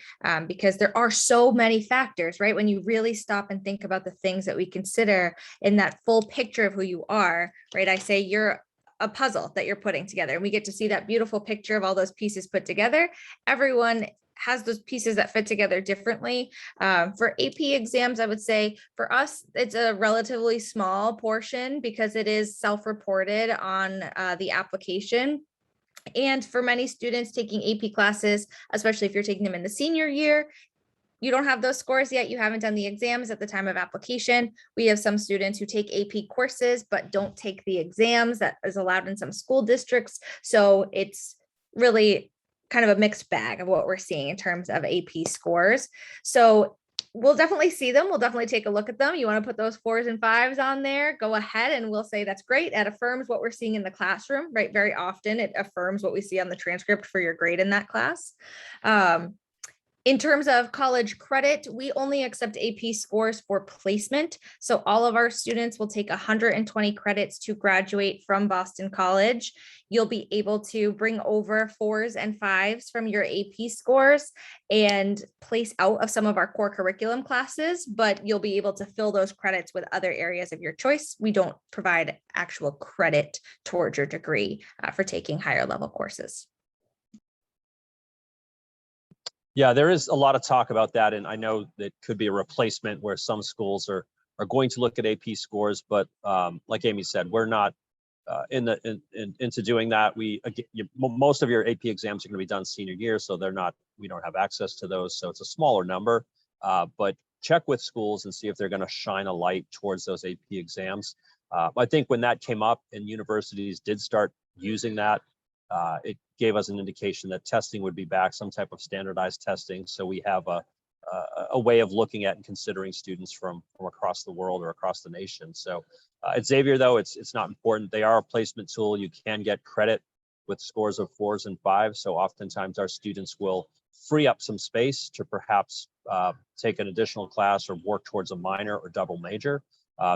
because there are so many factors, right? When you really stop and think about the things that we consider in that full picture of who you are, right? I say you're a puzzle that you're putting together, and we get to see that beautiful picture of all those pieces put together. Everyone has those pieces that fit together differently. For AP exams, I would say for us, it's a relatively small portion because it is self-reported on the application. And for many students taking AP classes, especially if you're taking them in the senior year, you don't have those scores yet. You haven't done the exams at the time of application. We have some students who take AP courses, but don't take the exams. That is allowed in some school districts. So it's really kind of a mixed bag of what we're seeing in terms of AP scores. So we'll definitely see them. We'll definitely take a look at them. You want to put those 4s and 5s on there, go ahead, and we'll say that's great. It affirms what we're seeing in the classroom, right? Very often it affirms what we see on the transcript for your grade in that class. In terms of college credit, we only accept AP scores for placement. So all of our students will take 120 credits to graduate from Boston College. You'll be able to bring over 4s and 5s from your AP scores and place out of some of our core curriculum classes, but you'll be able to fill those credits with other areas of your choice. We don't provide actual credit towards your degree for taking higher level courses. Yeah, there is a lot of talk about that, and I know that could be a replacement where some schools are going to look at AP scores, but like Amy said, we're not into doing that. Most of your AP exams are going to be done senior year, so we don't have access to those, so it's a smaller number. But check with schools and see if they're going to shine a light towards those AP exams. I think when that came up and universities did start using that, it gave us an indication that testing would be back, some type of standardized testing. So we have a way of looking at and considering students from across the world or across the nation. So at Xavier, though, it's not important. They are a placement tool. You can get credit with scores of 4s and 5s. So oftentimes our students will free up some space to perhaps take an additional class or work towards a minor or double major.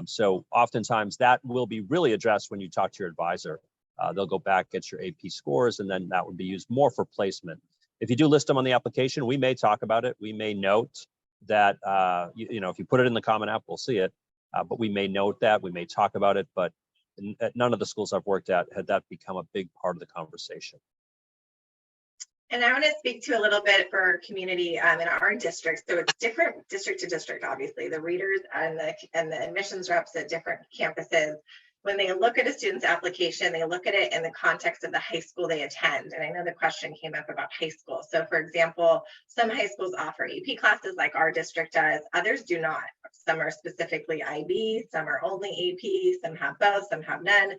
So oftentimes that will be really addressed when you talk to your advisor. They'll go back, get your AP scores, and then that would be used more for placement. If you do list them on the application, we may talk about it. We may note that, if you put it in the Common App, we'll see it. But we may note that, we may talk about it, but at none of the schools I've worked at had that become a big part of the conversation. And I want to speak to a little bit for our community in our district. So it's different district to district, obviously. The readers and the admissions reps at different campuses, when they look at a student's application, they look at it in the context of the high school they attend. And I know the question came up about high school. So for example, some high schools offer AP classes like our district does, others do not. Some are specifically IB, some are only AP, some have both, some have none.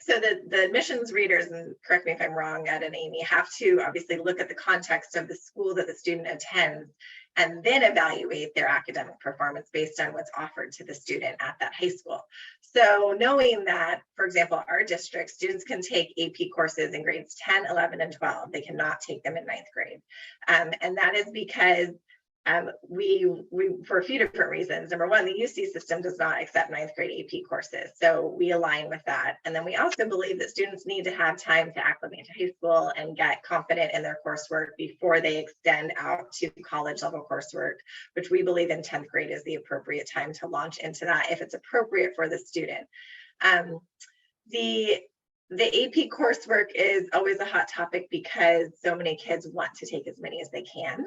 So the admissions readers, and correct me if I'm wrong, Ed and Amy, have to obviously look at the context of the school that the student attends and then evaluate their academic performance based on what's offered to the student at that high school. So knowing that, for example, our district, students can take AP courses in grades 10, 11, and 12. They cannot take them in 9th grade. And that is because we for a few different reasons. Number one, the UC system does not accept 9th grade AP courses. So we align with that. And then we also believe that students need to have time to acclimate to high school and get confident in their coursework before they extend out to college level coursework, which we believe in 10th grade is the appropriate time to launch into that if it's appropriate for the student. The AP coursework is always a hot topic because so many kids want to take as many as they can.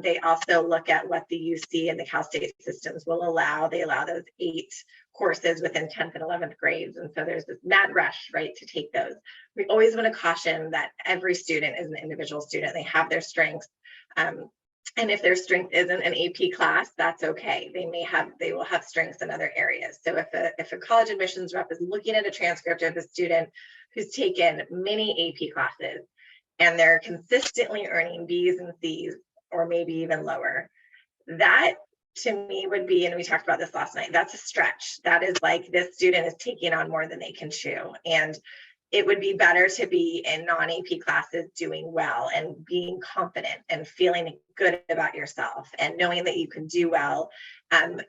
They also look at what the UC and the Cal State systems will allow. They allow those 8 courses within 10th and 11th grades. And so there's this mad rush, right, to take those. We always want to caution that every student is an individual student. They have their strengths. And if their strength isn't an AP class, that's okay. They will have strengths in other areas. So if a college admissions rep is looking at a transcript of a student who's taken many AP classes and they're consistently earning B's and C's, or maybe even lower, that to me would be, and we talked about this last night, that's a stretch. That is like, this student is taking on more than they can chew. And it would be better to be in non-AP classes doing well and being confident and feeling good about yourself and knowing that you can do well, and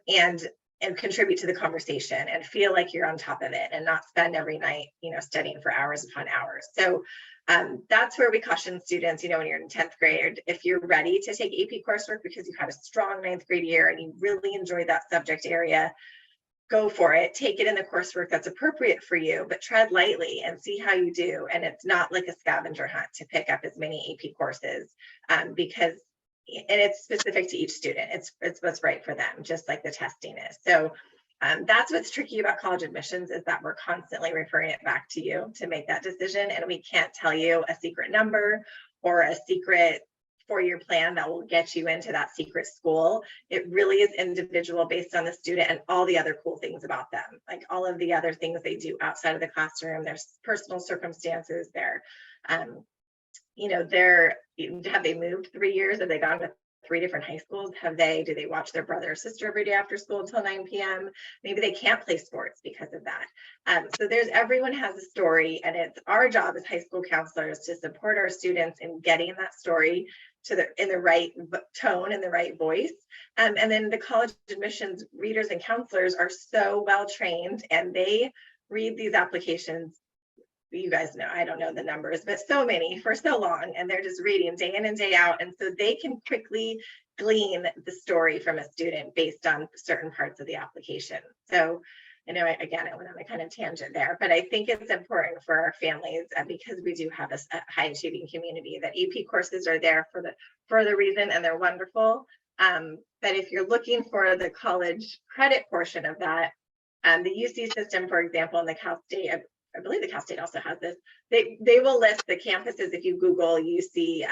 contribute to the conversation and feel like you're on top of it and not spend every night, studying for hours upon hours. So that's where we caution students, when you're in 10th grade, if you're ready to take AP coursework because you had a strong 9th grade year and you really enjoyed that subject area, go for it. Take it in the coursework that's appropriate for you, but tread lightly and see how you do. And it's not like a scavenger hunt to pick up as many AP courses, because it's specific to each student. It's what's right for them, just like the testing is. So that's what's tricky about college admissions, is that we're constantly referring it back to you to make that decision. And we can't tell you a secret number or a secret 4-year plan that will get you into that secret school. It really is individual based on the student and all the other cool things about them, like all of the other things they do outside of the classroom, their personal circumstances, have they moved 3 years? Have they gone to 3 different high schools? Do they watch their brother or sister every day after school until 9 p.m.? Maybe they can't play sports because of that. So everyone has a story, and it's our job as high school counselors to support our students in getting that story in the right tone and the right voice. And then the college admissions readers and counselors are so well trained, and they read these applications. You guys know, I don't know the numbers, but so many for so long, and they're just reading day in and day out. And so they can quickly glean the story from a student based on certain parts of the application. So I know, again, I went on a kind of tangent there, but I think it's important for our families, because we do have a high achieving community, that AP courses are there for the reason, and they're wonderful. But if you're looking for the college credit portion of that, the UC system, for example, and the Cal State, I believe the Cal State also has this, they will list the campuses. If you Google UC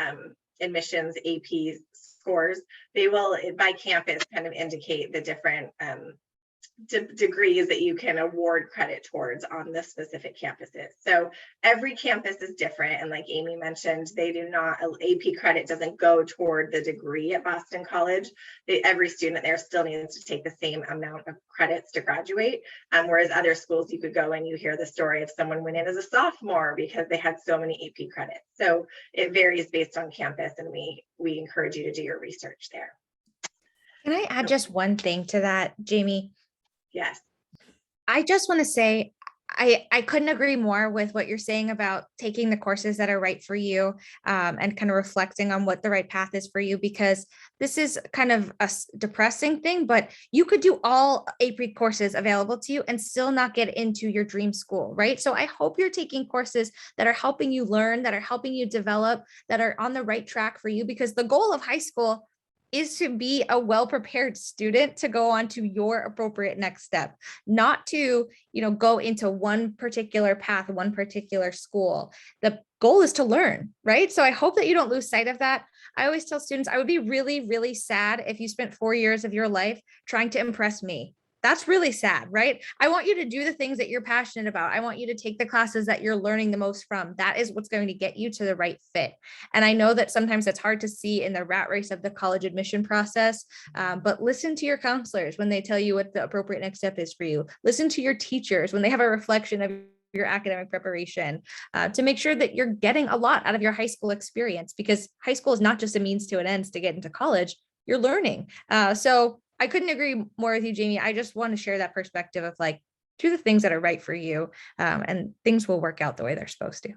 admissions AP scores, they will, by campus, kind of indicate the different degrees that you can award credit towards on the specific campuses. So every campus is different, and like Amy mentioned, AP credit doesn't go toward the degree at Boston College. Every student there still needs to take the same amount of credits to graduate, whereas other schools, you could go and you hear the story of someone went in as a sophomore because they had so many AP credits. So it varies based on campus, and we encourage you to do your research there. Can I add just one thing to that, Jamie? Yes. I just want to say, I couldn't agree more with what you're saying about taking the courses that are right for you, and kind of reflecting on what the right path is for you, because this is kind of a depressing thing, but you could do all AP courses available to you and still not get into your dream school, right? So I hope you're taking courses that are helping you learn, that are helping you develop, that are on the right track for you, because the goal of high school is to be a well-prepared student to go on to your appropriate next step, not to, go into one particular path, one particular school. The goal is to learn, right? So I hope that you don't lose sight of that. I always tell students, I would be really, really sad if you spent 4 years of your life trying to impress me. That's really sad, right? I want you to do the things that you're passionate about. I want you to take the classes that you're learning the most from. That is what's going to get you to the right fit. And I know that sometimes it's hard to see in the rat race of the college admission process, but listen to your counselors when they tell you what the appropriate next step is for you. Listen to your teachers when they have a reflection of your academic preparation, to make sure that you're getting a lot out of your high school experience, because high school is not just a means to an end to get into college. You're learning. So I couldn't agree more with you, Jamie. I just want to share that perspective of do the things that are right for you, and things will work out the way they're supposed to.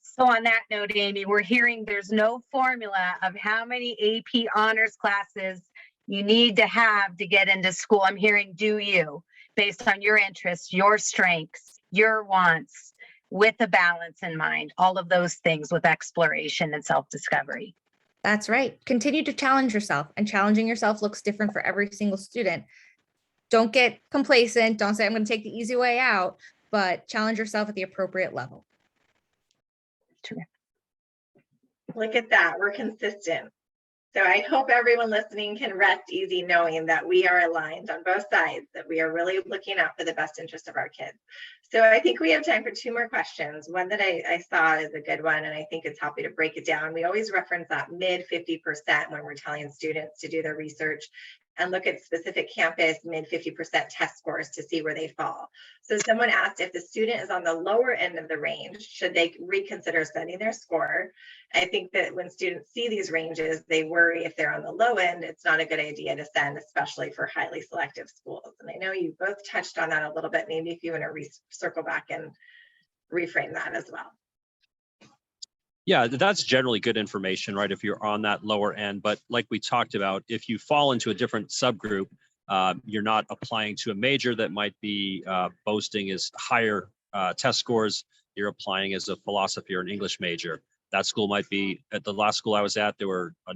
So on that note, Amy, we're hearing there's no formula of how many AP honors classes you need to have to get into school. I'm hearing do you, based on your interests, your strengths, your wants with a balance in mind, all of those things with exploration and self-discovery. That's right. Continue to challenge yourself, and challenging yourself looks different for every single student. Don't get complacent. Don't say, I'm going to take the easy way out, but challenge yourself at the appropriate level. Look at that. We're consistent. So I hope everyone listening can rest easy knowing that we are aligned on both sides, that we are really looking out for the best interest of our kids. So I think we have time for 2 more questions. One that I saw is a good one, and I think it's helpful to break it down. We always reference that mid 50% when we're telling students to do their research and look at specific campus mid 50% test scores to see where they fall. So someone asked, if the student is on the lower end of the range, should they reconsider setting their score? I think that when students see these ranges, they worry if they're on the low end, it's not a good idea to send, especially for highly selective schools. And I know you both touched on that a little bit. Maybe if you want to circle back and reframe that as well. Yeah, that's generally good information, right? If you're on that lower end, but like we talked about, if you fall into a different subgroup, you're not applying to a major that might be boasting as higher test scores. You're applying as a philosophy or an English major. That school might be, at the last school I was at, there were a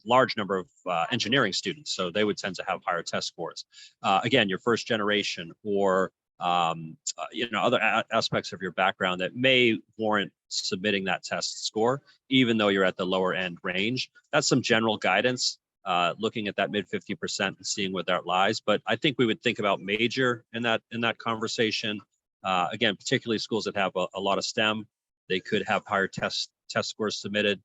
large number of engineering students, so they would tend to have higher test scores. Again, your first generation or other aspects of your background that may warrant submitting that test score, even though you're at the lower end range. That's some general guidance, looking at that mid 50% and seeing where that lies. But I think we would think about major in that conversation. Again, particularly schools that have a lot of STEM, they could have higher test scores submitted.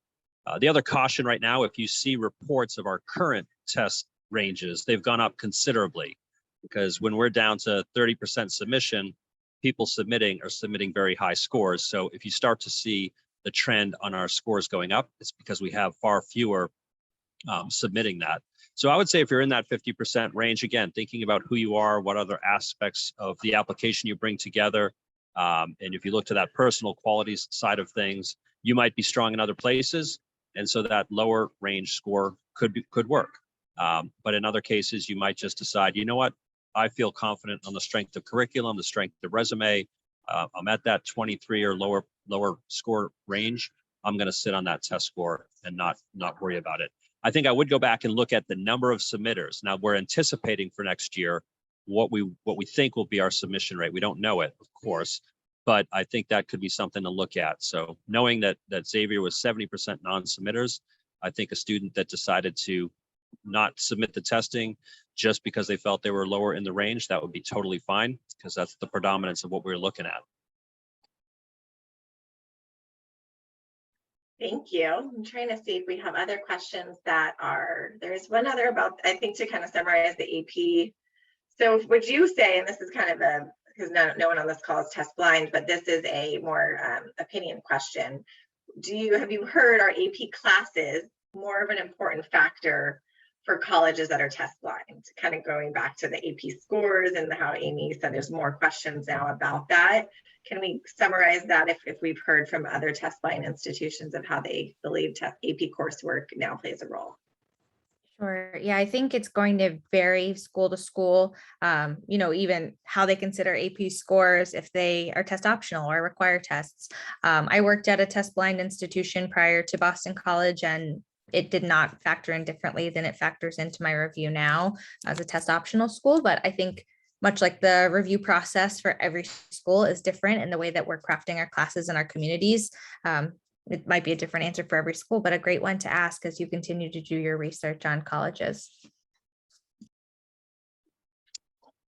The other caution right now, if you see reports of our current test ranges, they've gone up considerably, because when we're down to 30% submission, people are submitting very high scores. So if you start to see the trend on our scores going up, it's because we have far fewer submitting that. So I would say if you're in that 50% range, again, thinking about who you are, what other aspects of the application you bring together, and if you look to that personal qualities side of things, you might be strong in other places, and so that lower range score could work. But in other cases, you might just decide, you know what, I feel confident on the strength of curriculum, the strength of resume. I'm at that 23 or lower score range. I'm going to sit on that test score and not worry about it. I think I would go back and look at the number of submitters. Now we're anticipating for next year what we think will be our submission rate. We don't know it, of course, but I think that could be something to look at. So knowing that Xavier was 70% non-submitters, I think a student that decided to not submit the testing just because they felt they were lower in the range, that would be totally fine, because that's the predominance of what we're looking at. Thank you. I'm trying to see if we have other questions there's one other about, I think, to kind of summarize the AP. So would you say, and this is kind of because no one on this call is test blind, but this is a more opinion question. Have you heard our AP classes more of an important factor for colleges that are test blind? Kind of going back to the AP scores and how Amy said there's more questions now about that. Can we summarize that if we've heard from other test blind institutions of how they believe AP coursework now plays a role? Sure. Yeah, I think it's going to vary school to school, even how they consider AP scores, if they are test optional or require tests. I worked at a test blind institution prior to Boston College, and it did not factor in differently than it factors into my review now as a test optional school. But I think much like the review process for every school is different in the way that we're crafting our classes and our communities. It might be a different answer for every school, but a great one to ask as you continue to do your research on colleges.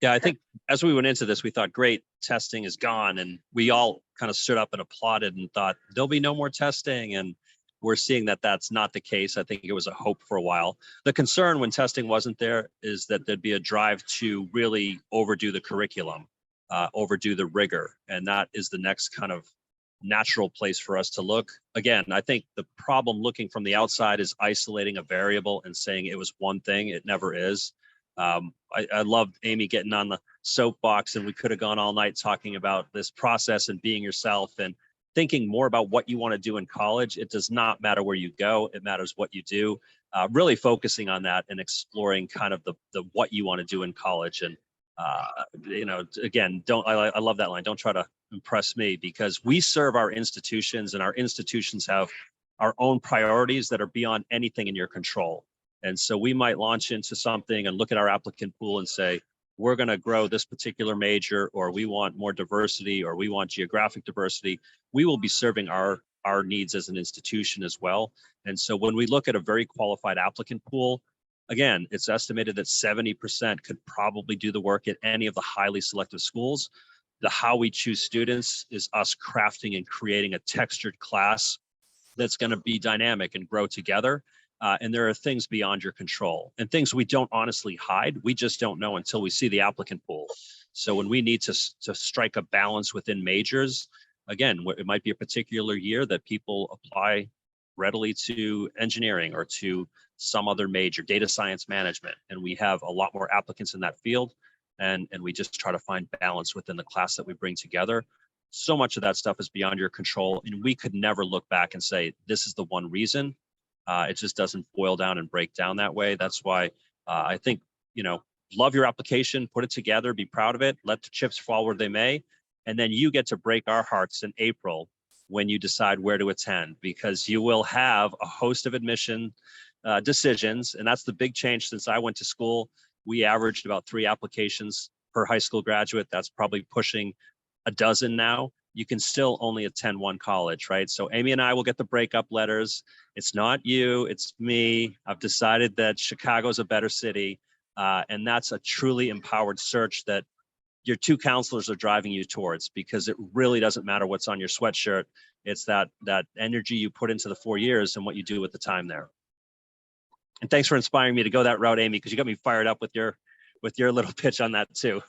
Yeah, I think as we went into this, we thought, great, testing is gone. And we all kind of stood up and applauded and thought there'll be no more testing. And we're seeing that that's not the case. I think it was a hope for a while. The concern when testing wasn't there is that there'd be a drive to really overdo the curriculum, overdo the rigor. And that is the next kind of natural place for us to look. Again, I think the problem looking from the outside is isolating a variable and saying it was one thing. It never is. I loved Amy getting on the soapbox, and we could have gone all night talking about this process and being yourself and thinking more about what you want to do in college. It does not matter where you go. It matters what you do. Really focusing on that and exploring kind of the what you want to do in college. And Again, I love that line. Don't try to impress me, because we serve our institutions, and our institutions have our own priorities that are beyond anything in your control. And so we might launch into something and look at our applicant pool and say, we're going to grow this particular major, or we want more diversity, or we want geographic diversity. We will be serving our needs as an institution as well. And so when we look at a very qualified applicant pool, again, it's estimated that 70% could probably do the work at any of the highly selective schools. The how we choose students is us crafting and creating a textured class that's going to be dynamic and grow together. And there are things beyond your control, and things we don't honestly hide. We just don't know until we see the applicant pool. So when we need to strike a balance within majors, again, it might be a particular year that people apply readily to engineering or to some other major, data science management, and we have a lot more applicants in that field, and we just try to find balance within the class that we bring together. So much of that stuff is beyond your control, and we could never look back and say this is the one reason. It just doesn't boil down and break down that way. That's why I think, love your application, put it together, be proud of it, let the chips fall where they may, and then you get to break our hearts in April when you decide where to attend, because you will have a host of admission decisions. And that's the big change since I went to school. We averaged about 3 applications per high school graduate. That's probably pushing a dozen now. You can still only attend one college, right? So Amy and I will get the breakup letters. It's not you, it's me. I've decided that Chicago's a better city. And that's a truly empowered search that your 2 counselors are driving you towards, because it really doesn't matter what's on your sweatshirt. It's that energy you put into the 4 years and what you do with the time there. And thanks for inspiring me to go that route, Amy, because you got me fired up with your little pitch on that too.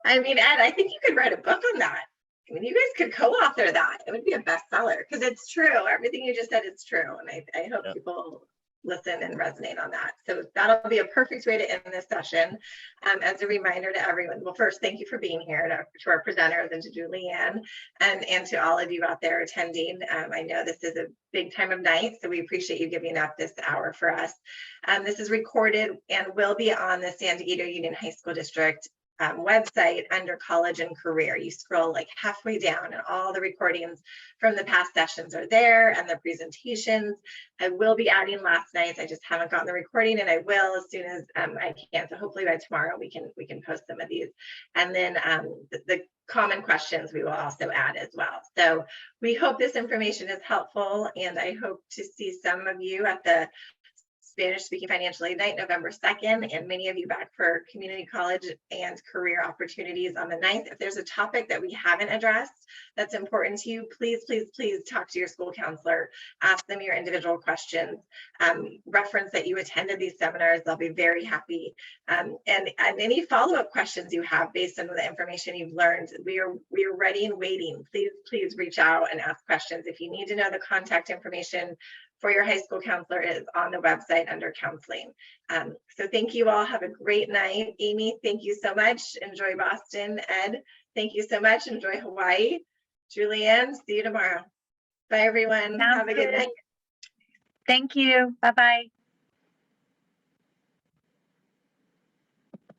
I mean, Ed, I think you could write a book on that. I mean, you guys could co-author that. It would be a bestseller, because it's true. Everything you just said is true. And I hope people listen and resonate on that. So that'll be a perfect way to end this session. As a reminder to everyone, well, first, thank you for being here, to our presenters and to Julianne, and to all of you out there attending. I know this is a big time of night, so we appreciate you giving up this hour for us. This is recorded and will be on the San Diego Union High School District website under college and career. You scroll like halfway down and all the recordings from the past sessions are there, and the presentations. I will be adding last night's. I just haven't gotten the recording, and I will as soon as I can. So hopefully by tomorrow we can post some of these. And then the common questions we will also add as well. So we hope this information is helpful, and I hope to see some of you at the Spanish Speaking Financial Aid Night, November 2nd, and many of you back for community college and career opportunities on the 9th. If there's a topic that we haven't addressed that's important to you, please, please, please talk to your school counselor, ask them your individual questions, reference that you attended these seminars. They'll be very happy. And any follow-up questions you have based on the information you've learned, we are ready and waiting. Please, please reach out and ask questions. If you need to know the contact information for your high school counselor is on the website under counseling. So thank you all. Have a great night. Amy, thank you so much. Enjoy Boston. Ed, thank you so much. Enjoy Hawaii. Julianne, see you tomorrow. Bye, everyone. Have a good night. Thank you. Bye-bye.